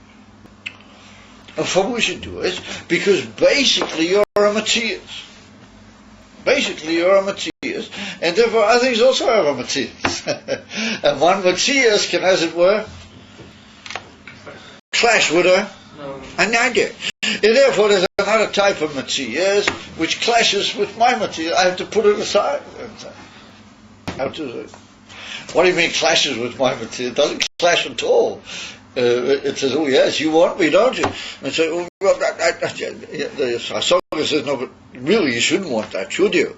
And what we should do is, because basically you're a Matthias. Basically you're a Matthias, and therefore other things also have a Matthias. And one Matthias can, as it were, clash with another. And therefore there's another type of Matthias which clashes with my Matthias. I have to put it aside. What do you mean clashes with my Matthias? It doesn't clash at all. It says, oh yes, you want me, don't you? And so, the Sangha says, no, but really you shouldn't want that, should you?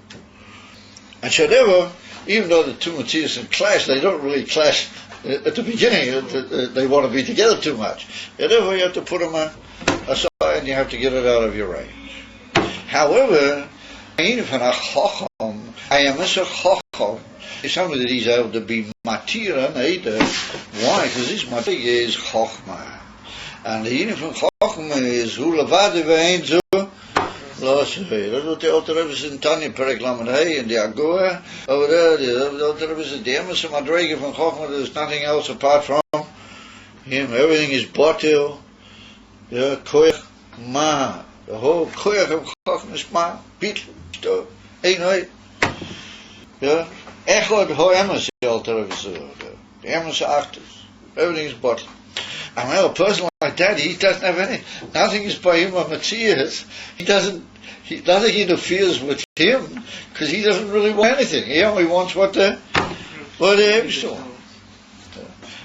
And so therefore, even though the two Matthias clash, they don't really clash at the beginning. They want to be together too much. And therefore you have to put them aside and you have to get it out of your range. However, I am a chacham. It's something that he's able to be matira, why? Because this matira is chokhmah. And the unit from chokhmah is hu levade ve'ein zu losei. That's what the Alter Rebbe says in Tanya Perek Lamed Hey in the Agua. Over there, the Alter Rebbe says the emes madrega from chokhmah, there's nothing else apart from him. Everything is batil. Koyach ma. The whole koyach of chokhmah is ma. Bitl. Ein yeah. Echod ho emes, the Alter Rebbe says. The emes actors. Everything is bottled. And well, a person like that, he doesn't have any. Nothing is by him a Matthias. Nothing interferes with him because he doesn't really want anything. He only wants what the Eibishter want.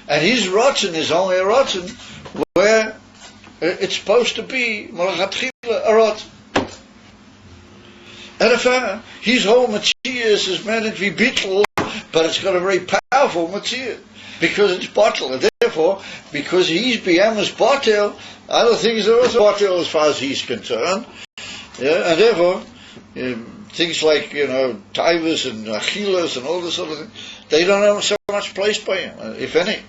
And his rotzen is only a rotzen where it's supposed to be Malachatchila a rotzen. And if his whole Matthias is meant to be bittul, but it's got a very powerful Matthias because it's bottle, and therefore, because he's Biyamas bottle, other things are also bottle as far as he's concerned. Yeah, and therefore, things like, tivus and achilas and all this sort of thing, they don't have so much place by him, if any.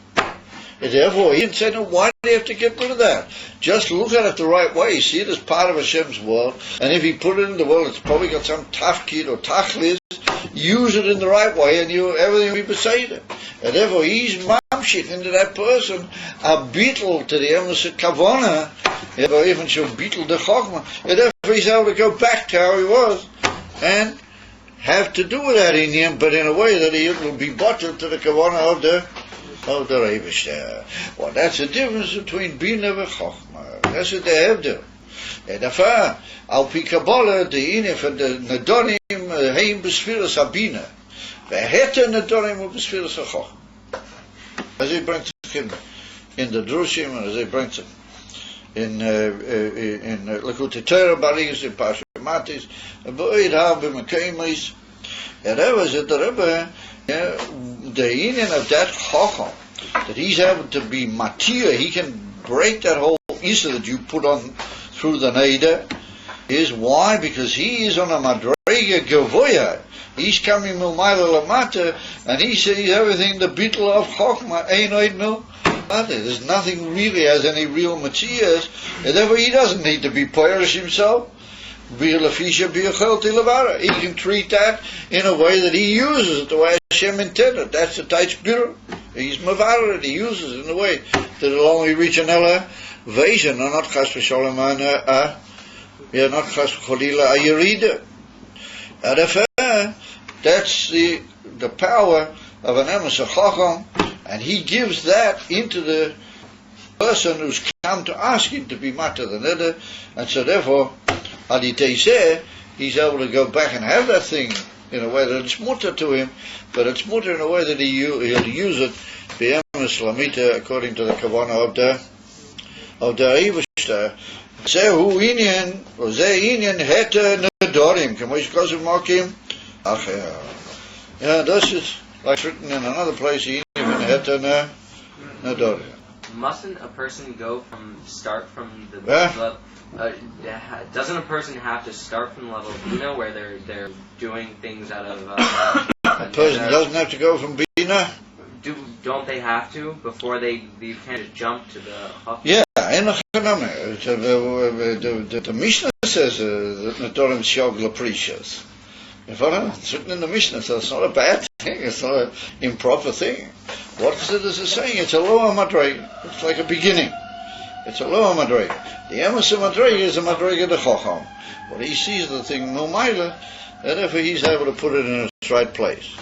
And therefore, he said, no, why do you have to get rid of that? Just look at it the right way. See it as part of Hashem's world. And if he put it in the world, it's probably got some tafkid or tachlis. Use it in the right way, and everything will be beside it. And therefore, he's mamshich into that person, a beetle to the emes kavana, or even so beetle the chokhmah. And therefore, he's able to go back to how he was, and have to do with that in him, but in a way that he will be bottled to the kavana of the Eibishter. Well, that's the difference between Bina and Chokhmah. That's what they have to. And if Al Pi Kabbalah, the Inif and the Nadonim, Heim B'Sfiras HaBina. V'heta Nadonim B'Sfiras HaChokhmah. As he brings it in the Drushim, and as he brings it in Lekutei Torah Baris, in Parshat Matis, and B'Oid Ha B'Mekeimis. And that was it, the Rebbe, the union of that Chocham, that he's able to be matir, he can break that whole issue that you put on through the Neder, is why? Because he is on a Madrega Gavoya. He's coming Milmaila Lamata, and he sees everything the beetle of Chochmah, Einoid Mil. There's nothing really has any real Matthias, and therefore he doesn't need to be Poirish himself. He can treat that in a way that he uses it the way Hashem intended. That's the Taich Bira. He's Mavarid, he uses it in a way that it'll only reach an elevation, not Chas V'Sholem, not Chas V'Cholila, a Yerida. And if that's the power of an Emes Chacham, and he gives that into the person who's come to ask him to be Matter the Neder, and so therefore, he's able to go back and have that thing in a way that it's mutter to him, but it's mutter in a way that he'll use it b'emes lamita according to the kavanah of the Eibishter. Zehu inyan, or ze inyan heta nedorim. Can we go to Markim? Yeah, this is like written in another place. Inyan heta nedorim. Mustn't a person start from the level? Doesn't a person have to start from the level of Bina where they're doing things out of? A person doesn't have to go from Bina. don't they have to before you can't just jump to the Chacham? Yeah, the Mishnah says that Nedorim Shogla Precious. It's written in the Mishnah, so it's not a bad thing, it's not an improper thing. What is it saying? It's a lower madrega. It's like a beginning. It's a lower madrega. The emes madrega is a madrega de Chacham. What he sees the thing no maila, and therefore he's able to put it in its right place.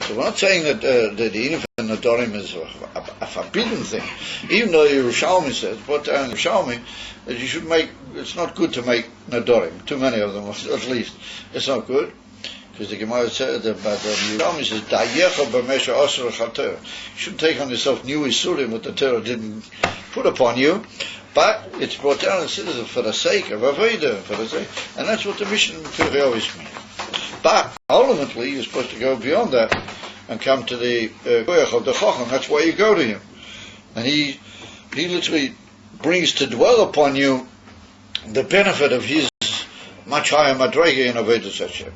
So we're not saying that the infant Nedorim is a forbidden thing, even though Yerushalmi says, but Yerushalmi, that you should make, it's not good to make Nedorim, too many of them at least. It's not good, because the Gemara said that Yerushalmi says, Dayecha b'mesha asur chater. You shouldn't take on yourself new isurim what the Torah didn't put upon you, but it's brought down and says for the sake of Aveda, for the sake, and that's what the mission always means. But ultimately, you're supposed to go beyond that and come to the koyach of the Chacham. That's why you go to him, and he literally brings to dwell upon you the benefit of his much higher madrega in Avodas Hashem.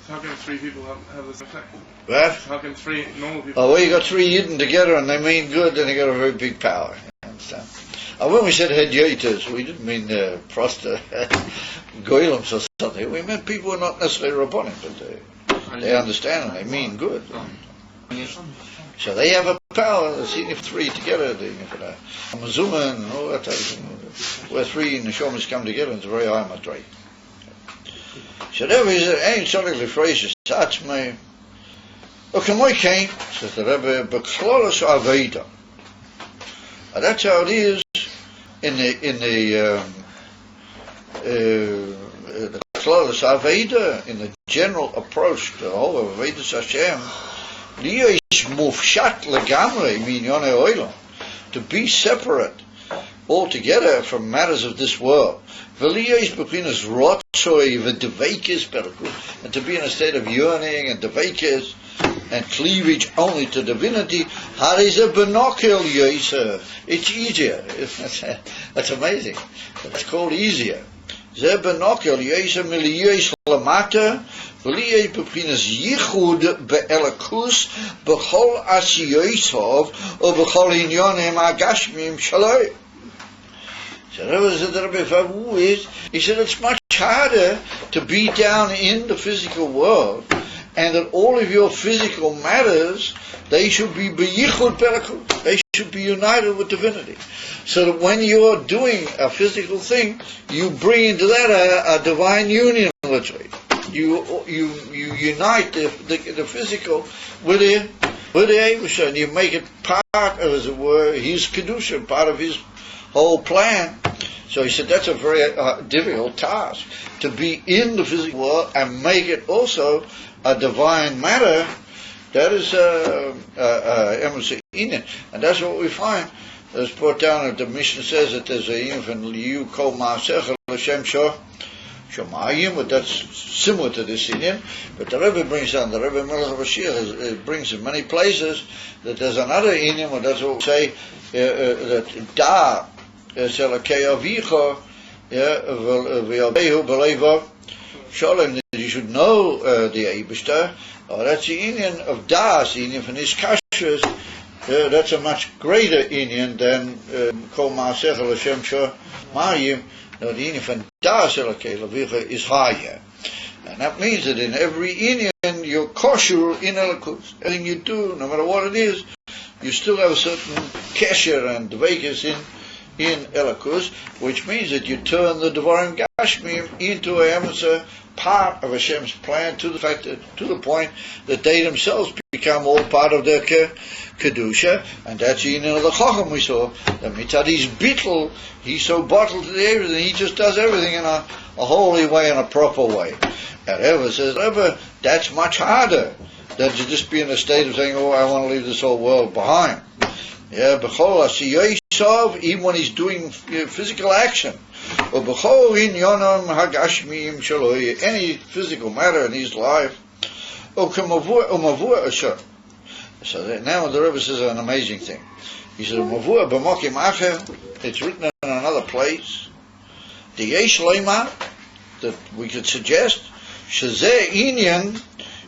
So how can three people have this effect? What? How can three normal people? Oh, well, you got three Yidden together and they mean good, then you got a very big power. You understand? When we said Hedyatas, we didn't mean prosta goylems or something. We meant people who are not necessarily Rabbonim, but they understand and they mean good. So they have a power. They're seeing if three together, Mazuma and all that type of thing. Where three neshamas come together, it's a very high madrega. So there is ain't something the phrase that's me. Okay, my king says the Rebbe, Beklolos Aveda. And that's how it is in the Klolos Aveda, in the general approach to the whole of Avodas Hashem. Liyesh mufshat legamre minyone oilam, to be separate altogether from matters of this world. V'liyesh bepinas rotzoi v'devekis berakus, and to be in a state of yearning and devekis and cleavage only to divinity. Hariza benokel yoser. It's easier. That's amazing. It's called easier. Ze benokel yoser miliyesh lamata. V'liyesh bepinas yichud be'elakus b'chol asiyoisov or b'chol inyonim agashmim shaloi. So that was the Rebbe Vav is. He said it's much harder to be down in the physical world, and that all of your physical matters, they should be beyichud berakut. They should be united with divinity. So that when you are doing a physical thing, you bring into that a divine union, literally. You unite the physical with the Eivusha, and you make it part of, as it were, his kedusha, part of his whole plan. So he said that's a very difficult task, to be in the physical world and make it also a divine matter. That is and that's what we find. It's brought down that the Mishnah says that there's a infant liu kol ma'asech l'shem shomayim, but that's similar to this Indian. But the Rebbe brings down, the Rebbe Melech Bashir brings in many places that there's another Indian, but that's what we say that da selakei avicha v'yabehu b'leivav shalom, that you should know the Eibishter. That's the Indian of das, the Indian from his kashrus. That's a much greater Indian than kol ma'asech l'shem shomayim. The Indian from das selakei avicha is higher, and that means that in every Indian you're kosher in Elikus. Everything you do, no matter what it is, you still have a certain kesher and dveikis in Elikus, which means that you turn the Devarim Gashmim into a part of Hashem's plan, to the point that they themselves become all part of their kedusha, and that's the Indian of the Chacham we saw. That Mitzadi's bittul, he's so bottled to everything, he just does everything in a holy way, in a proper way. And Rebbe says, Rebbe, that's much harder than to just be in a state of saying, oh, I want to leave this whole world behind. Yeah, b'chol asiyosav, even when he's doing physical action, or b'chol inyonim hagashmim shaloi, any physical matter in his life, or k'mavur asher. So now the Rebbe says an amazing thing. He says, mavur b'mokim acher, it's written in another place, the yesh leima, that we could suggest, shezeh inyan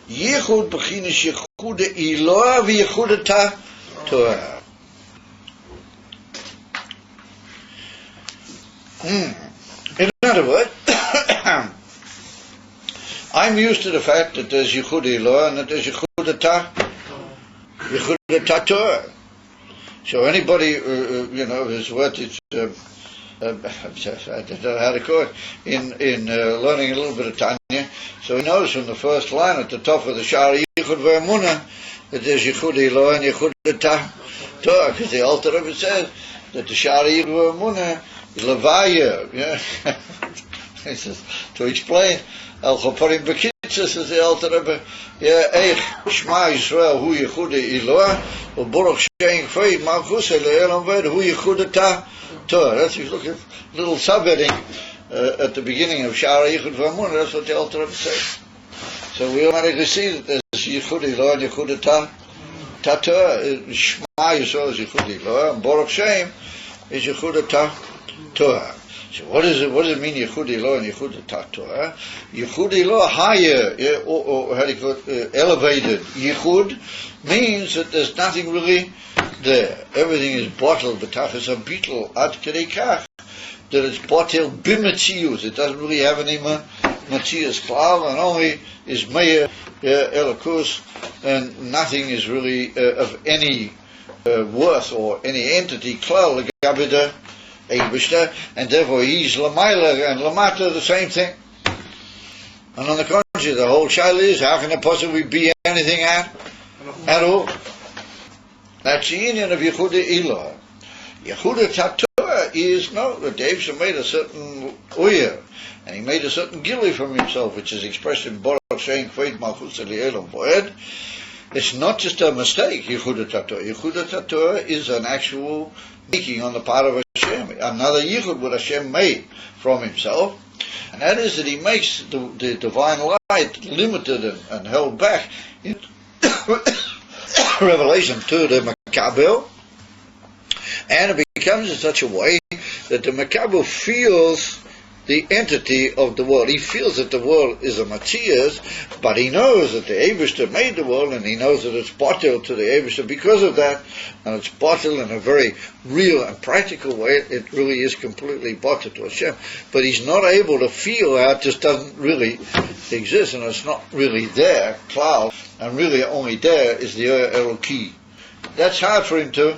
yichud b'chinas yichud Yichud Eloah v'Yichud Torah. In other words, I'm used to the fact that there's Yichud Eloah and that there's Yichud Torah. So anybody, who's what it's, I don't know how to call it, in learning a little bit of Tanya, so he knows from the first line at the top of the Shara Yichud Ve'emunah that there's Yichud Eloah and Yichud Torah, because the Alter Rebbe says that the Shara Yichud Ve'emunah is Levaya. He says, to explain, Al Choparim Bekitza, says the Alter Rebbe, Eich Shema Yisrael Hu Yichud Eloah U'Baruch Shein Kfei Malchus Eloheinu Ved Hu Yichud Torah. That's, if you look at little subheading at the beginning of Shara Yichud Ve'emunah, that's what the Alter Rebbe says. So we automatically see that there's Yichud Eloah and Yichud Torah. Shema Yisrael is Yichud Eloah and Baruch Shein is Yichud Torah. So what does it mean Yichud Eloah and Yichud Torah? Yichud Eloah, higher, or how do you call it, elevated. Yichud means that there's nothing really there. Everything is bottled, b'tachas habitul, ad kedei kach, that it's bottled b'metzius. It doesn't really have any metzius klal, and only is meir elakus, and nothing is really of any worth or any entity klal l'gabida and therefore he's Lamaila and Lamata the same thing. And on the contrary, the whole shaila is, how can it possibly be anything at all? That's the union of Yichud Eloah. Yichud Torah is, no, the David made a certain uyah, and he made a certain gili from himself, which is expressed in Baruch Shein Kfei Malchus Eloheinu Ved. It's not just a mistake, Yichud Torah. Yichud Torah is an actual making on the part of Hashem, another Yichud what Hashem made from himself, and that is that he makes the divine light limited and held back in Revelation to the Makabel, and it becomes in such a way that the Makabel feels the entity of the world. He feels that the world is a Matthias, but he knows that the Eibishter made the world, and he knows that it's bottled to the Eibishter because of that, and it's bottled in a very real and practical way. It really is completely bottled to Hashem, but he's not able to feel how it just doesn't really exist, and it's not really there, cloud, and really only there is the Eloki. That's hard for him to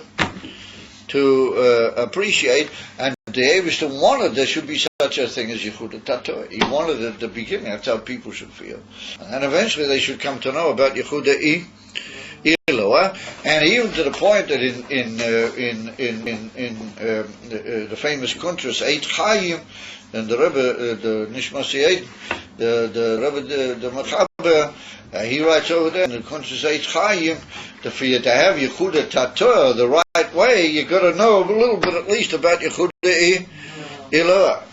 appreciate, and the Eibishter wanted there should be such a thing as Yichud Torah. He wanted it at the beginning. That's how people should feel, and then eventually they should come to know about Yichud Eloah, and even to the point that in the famous contrast Eit Chaim, and the Rebbe, the Nishmasi Eit, the Rebbe, the Mechaber, he writes over there in the contrast Eit Chaim, that for you to have Yichud Torah the right way, you got to know a little bit at least about Yichud Eloah.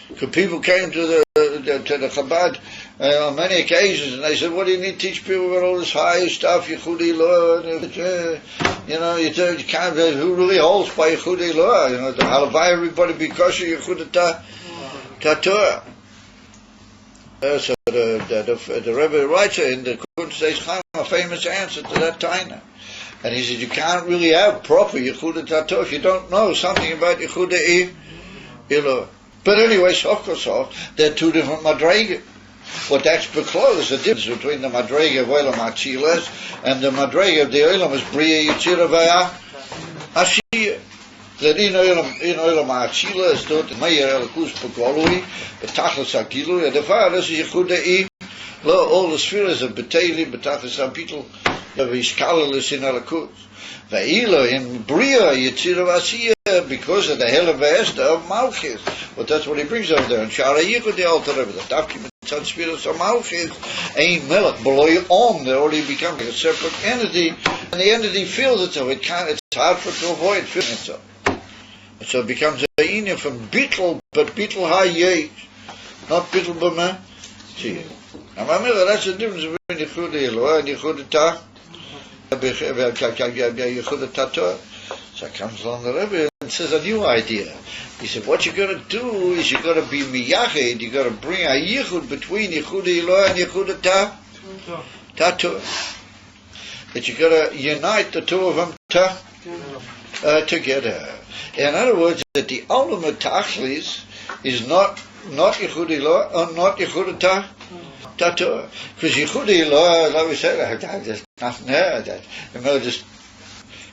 Because people came to the Chabad on many occasions, and they said, "What do you need to teach people about all this high stuff, Yichud Eloah? You can't. Who really holds by Yichud Eloah? To halavai everybody because of Yichud Torah." So the Rebbe writes in the Kuntz Chaim a famous answer to that taina, and he said, "You can't really have proper Yichud Torah if you don't know something about Yichud Eloah." But anyway, so there are two different madrega. What that's because the difference between the madrega of Olam Atzilas and the madrega of the Olam is Bria Yitzira V'Ashiyah. That in Olam Atzilas is dort Meir Elkus Pekvalui, the Tachlis Hakilui, and the Father is Yichud all the spheres of Beteli, Betachlis Habitul, the Vishkalalis in Elkus. Ve'ila in Bria Yitzira V'Ashiyah, because of the hell of Malchus. But that's what he brings over there. And Shara Yichud the Alter Rebbe, the Tafkim and spirits of Malchus, Ein Melech, Beloy Om, they already become a separate entity, and the entity feels itself. It's hard for it to avoid feeling itself. And so it becomes a union from Bittel, but Bittel Hayeh, not Bittel B'meh. See, now that's the difference between Yichud Eloah and Yichud Torah. So comes along the Rebbe and says a new idea. He said, what you're going to do is you're going to be miyached, you're going to bring a yichud between Yichud Eloah and Yichud Torah. that you got to unite the two of them together. In other words, that the ultimate tachlis is not Yichud Ilah or not Yichud Torah. Because Yichud Ilah, like we said, there's nothing there. Just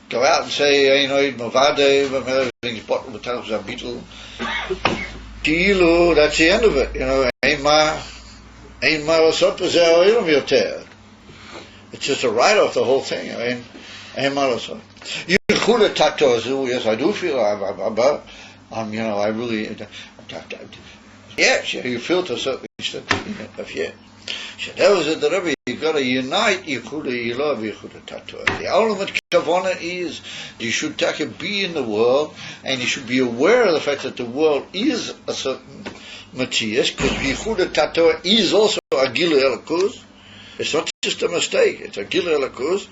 go out and say, everything's bottled with Talmud Zabitul. Kilu, that's the end of it. It's just a write-off, the whole thing. Yichud Torah, yes, I do feel I really, yes, you feel to a certain extent of yeah. So that was it, the Rebbe, you've got to unite Yichud Ilah with Yichud Torah. The ultimate kavanah is you should be in the world, and you should be aware of the fact that the world is a certain Matthias, because Yichud Torah is also a Gilu Elokus. It's not just a mistake, it's a Gilu Elokus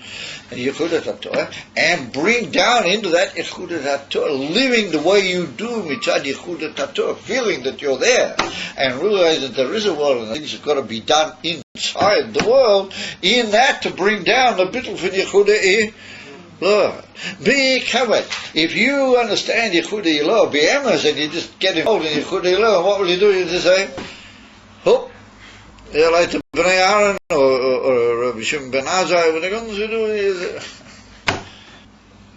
and Yichud Torah, and bring down into that Yichud Torah, living the way you do mitzad Yichud Torah, feeling that you're there, and realize that there is a world and things have got to be done inside the world, in that to bring down the bittul for Yichud Ilah. Be covered. If you understand Yichud Ilah, be emes, and you just get involved in Yichud Ilah, what will you do? You just say, hope. Yeah, like the Bnei Aaron or Rabbi Shimon ben Azai, what they're going to do is,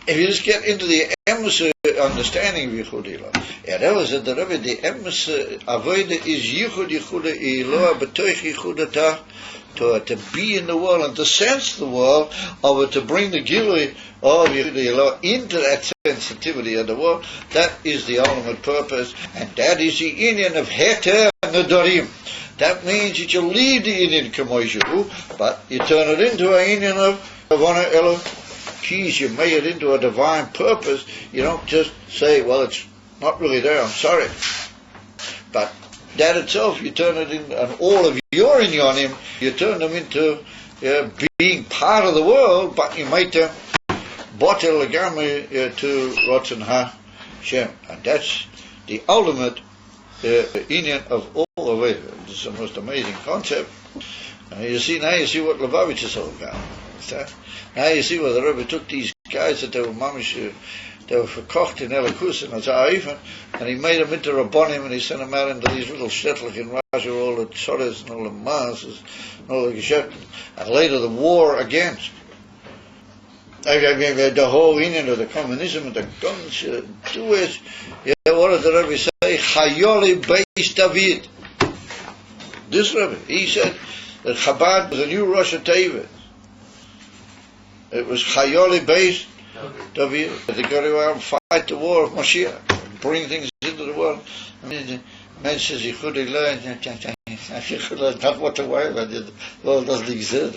if you just get into the emes understanding of Yichud Ilah, yeah, that was it, the Rebbe, the emes avodah is Yichud Ilah, b'toich Yichud Torah, to be in the world and to sense the world, or to bring the Gilui of Yichud Ilah into that sensitivity of the world. That is the ultimate purpose, and that is the inyan of Heter Nedarim. That means that you leave the inyan Kamoishu, but you turn it into an inyan of Kavana Elokis. You make it into a divine purpose. You don't just say, well, it's not really there, I'm sorry. But that itself, you turn it in, and all of your inyanim, you turn them into being part of the world, but you make them botel legami to Ratzon Hashem. And that's the ultimate inyan of all of it. It's the most amazing concept. Now you see what Lubavitch is all about. Now you see where the Rebbe took these guys that they were mamish, they were verkocht in Elikus and Azaifen, and he made them into Rabbonim, and he sent them out into these little shtetlich in Russia, all the tzores and all the masses, and all the geschäften, and later the war against the whole union of the communism and the guns do is, what did the Rebbe say? Chayoli Beis David. This Rebbe, he said that Chabad was a new Rosh Hashanah. It was Chayoli Beis David. They got to out and fight the war of Mashiach, bring things into the world. I mean, the man says you could learn, not what to worry about. The world doesn't exist.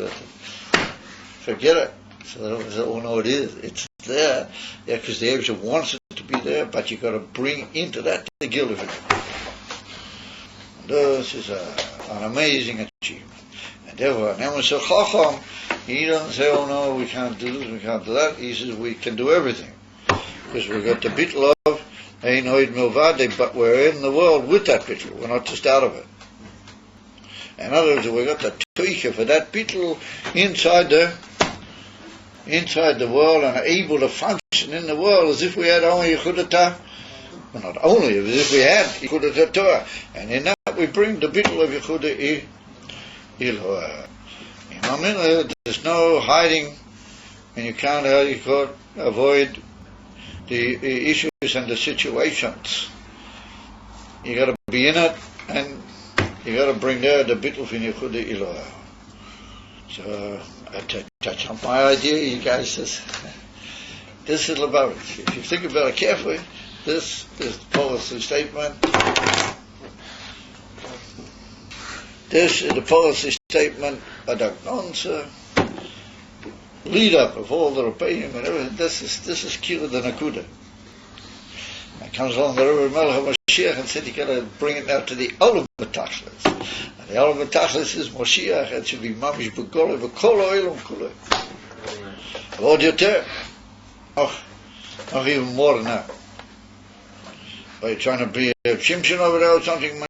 Forget it. So no, it is. It's there. Yeah, because the Abishah wants it to be there, but you got to bring into that the guilt of it. This is an amazing achievement. And therefore, an Emes Chacham, he doesn't say, oh no, we can't do this, we can't do that. He says, we can do everything. Because we've got the bittul of Ein Oid Milvade, but we're in the world with that bittul. We're not just out of it. In other words, we've got the tuicha for that bittul inside the world, and are able to function in the world as if we had only Yichud Torah. Well, not only, as if we had Yichud Torah. And in that we bring the bittul of Yichud Ilah. You know what I mean? There's no hiding, and you can't avoid the issues and the situations. You got to be in it, and you got to bring there the bittul for Yichud Ilah. So I touch on my idea, you guys. This is about it. If you think about it carefully, this is the policy statement. This is the policy statement of the answer, lead up of all the Rebbeim and everything. This is Kira the Nakuda. And comes along the Rebbe Melech Mashiach and said you got to bring it now to the ultimate tachlis. And the ultimate tachlis is Mashiach. It should be mamish b'golei v'kol ha'olam kulei. V'od yoter. Oh, even more than that. Are you trying to be a Shimshon over there or something?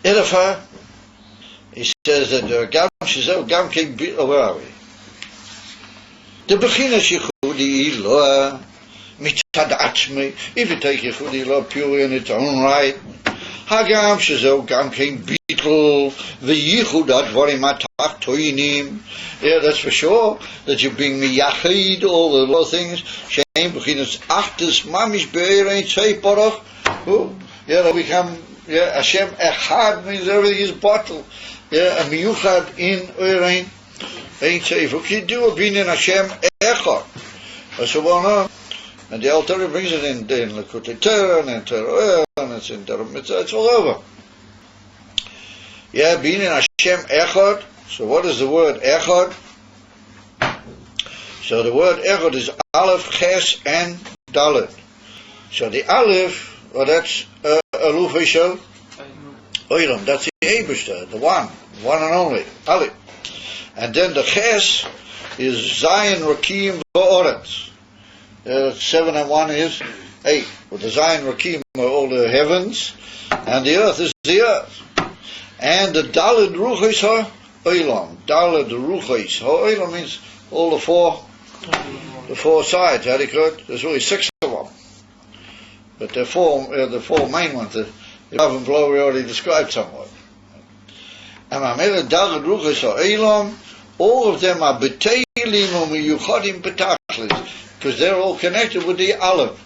Edafa, He says that Gam Shizel, Gam King, where are we? The Bechina Shechudi Iloa, Mitzad Atzmi, if you take Yechudi Iloa pure in its own right, Hagam Shizel, Gam King Beetle, the Yichudat Varimatach Toinim, yeah, that's for sure, that you bring me Yachid, all the little things, Shem Bechinas Achtes, Mamish Be'erein Tzei Porach, yeah, that we come, yeah, Hashem Echad means everything is bottled. Yeah, a miyuchad in Oirein, ain't safe. What you do, being in Hashem Echad. So on, and the Alter brings it in Lekutei Torah, and in Torah, and it's in Torah Mitzvah, it's all over. Yeah, being in Hashem Echad. So what is the word Echad? So the word Echad is Aleph, Ches, and Dalet. So the Aleph, well, that's Aluf Hishel. Oilam, that's the Eibishter, the one and only, Aleph. And then the Ches is Zayin, Rakim, Ba'oretz. 7 and 1 is 8. With the Zayin, Rakim are all the heavens, and the earth is the earth. And the Daled Ruchos ha Oilam. Daled Ruchos ha Oilam means all the four sides. How do you call it? There's really 6 of them. But the four main ones. The above and below we already described somewhat. And all of them are beteilim umiyuchadim betachlis, because they're all connected with the Aleph.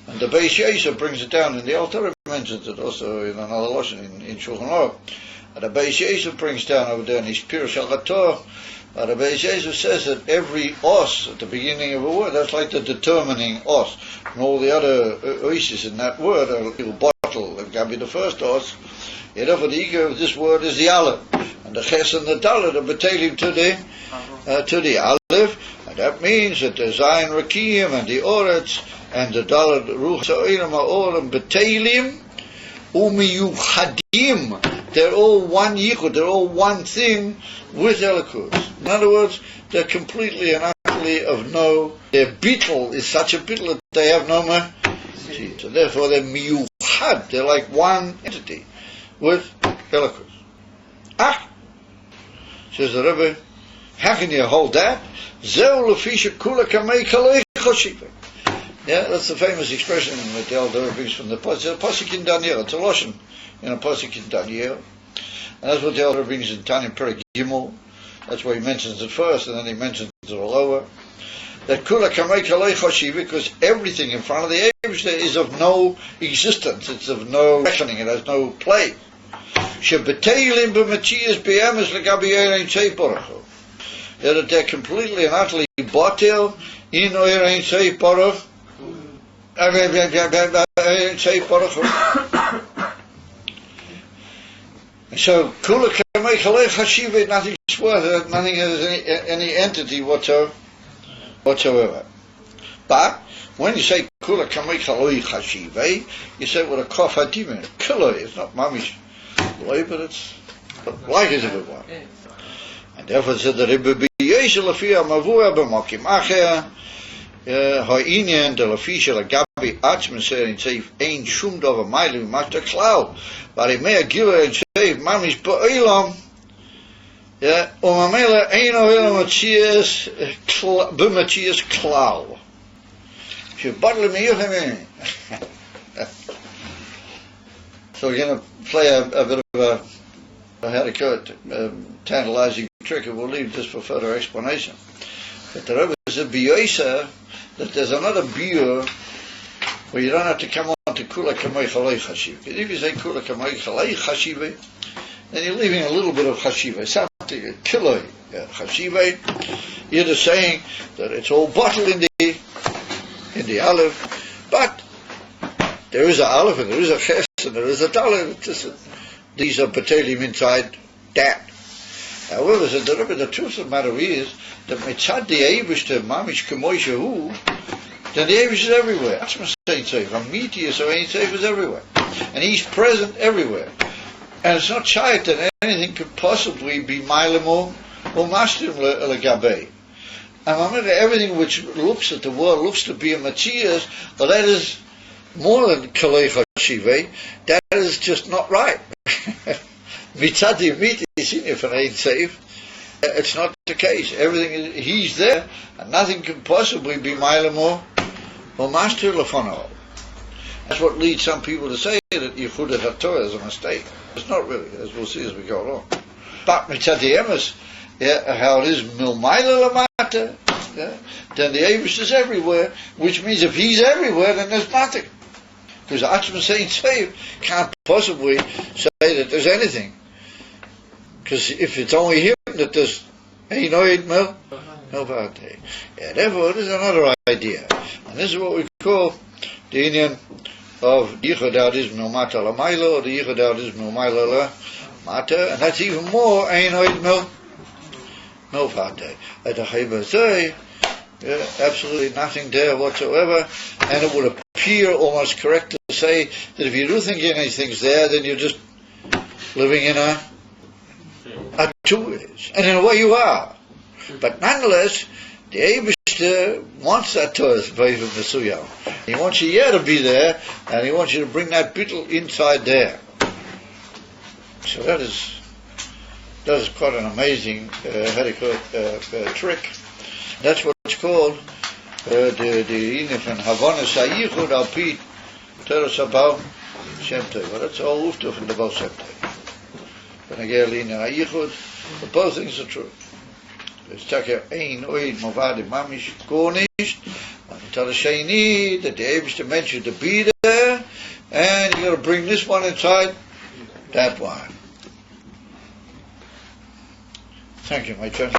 And the Beis Yosef brings it down, and the Alter mentions it also in another lesson in Shulchan Aruch. And the Beis Yosef brings down over there in his Pirush HaTorah. The Beis Yosef says that every os at the beginning of a word, that's like the determining os, and all the other oises in that word are a little bottle. It can be the first os. Therefore, the ego of this word is the Aleph, and the Ches and the Dalet are betailing to the Aleph, and that means that the Zayin Rakim and the Oretz and the Dalet Ruch Sa'olim are all betailim umiyuchadim. They're all one yichud, they're all one thing with Elikus. In other words, they're completely and utterly of no. Their bittul is such a bittul that they have no more. So therefore, they're miyuchad. They're like one entity with Elikus. Says the Rebbe, how can you hold that? Zeu lefisha kula kamei kalei choshiva. Yeah, that's the famous expression that the Elder brings from the Pasuk in Daniel. It's a Lashon in a Pasuk in Daniel. And that's what the Elder brings in Tanya Perek Gimel. That's where he mentions it first, and then he mentions it all over. That kula kamei kalei choshiva, because everything in front of the Eibishter is of no existence. It's of no reckoning. It has no place. Shebeteilim b'matzias b'emes legabi Oirein Tzei Porach. That they're completely and utterly batil in Oirein Tzei Porach. So kula kamei kalei chashiva, nothing's worth it. Nothing has any entity whatsoever. But when you say kula kamei kalei chashiva, you say it with a kof hadimin. Kula, it's not mamish. But it's like is a good one. And therefore said the Rebbe b'yesel lefia mavua b'makim acher ha'inyan de lefisha lagabi atzmen serin seif ein shum dover mailu mashta klau barimea gila and seif mamish ba'olam umamela ein ohelam matzias b'matzias klau shebadle miyuchem. So we're going to play a bit of a how to call it, tantalizing trick, and we'll leave this for further explanation. But the Rebbe said b'yosa, that there's another biur where you don't have to come on to kula kamei chalei chashiva. Because if you say kula kamei chalei chashiva, then you're leaving a little bit of chashiva, something kiloi chashiva. You're just saying that it's all bottled in the Aleph, but there is a Aleph and there is a Ches and there is a Dalet. These are Batelim inside that. However, the truth of the matter is that Mitzad the Eibishter Mamish K'moi Shehu, then the Eibush is everywhere. That's what I'm saying. Amitius or Ein Seif is everywhere. And he's present everywhere. And it's not shayat that anything could possibly be Mailim or Mashtim Legabei. And everything which looks at the world looks to be a Matthias, but that is more than Kalei Chashivei. That is just not right. Mitzadi Mit is in if it ain't safe. It's not the case. Everything is, he's there, and nothing can possibly be Mailamo or Master Lafono. That's what leads some people to say that Yichud HaTorah is a mistake. It's not really, as we'll see as we go along. But Mitzadi Emes, how it is Milmaila Lamata, then the Eibush is everywhere, which means if he's everywhere, then there's nothing. Because Atzma Saint Save can't possibly say that there's anything. Because if it's only him that there's Einoid Mil, no Vate. Yeah, therefore, this is another idea. And this is what we call the Indian of Yichud Adis Mata Lamaila, or the Yichud Adis Maila Mata, and that's even more Einoid Mil, no Vate. At the Chayba absolutely nothing there whatsoever, and it would appear almost correct to say that if you do think anything's there, then you're just living in a two-ways, and in a way you are. But nonetheless, the Eibishter wants that Torah from Mesuyam. He wants you here to be there, and he wants you to bring that bittul inside there. So that is quite an amazing trick. That's what it's called, the Inif and Havanas HaYichud Al Pi Teres HaBaal Shem Tov. Well, that's all Uftuf in the Baal Shem Tov. When I get Lina HaYichud, but both things are true. It's Taker Ein Oid Movadi Mamish Gornish, and tell the Shani that the Eibishter meant you to be there, and you got to bring this one inside that one. Thank you, my friend.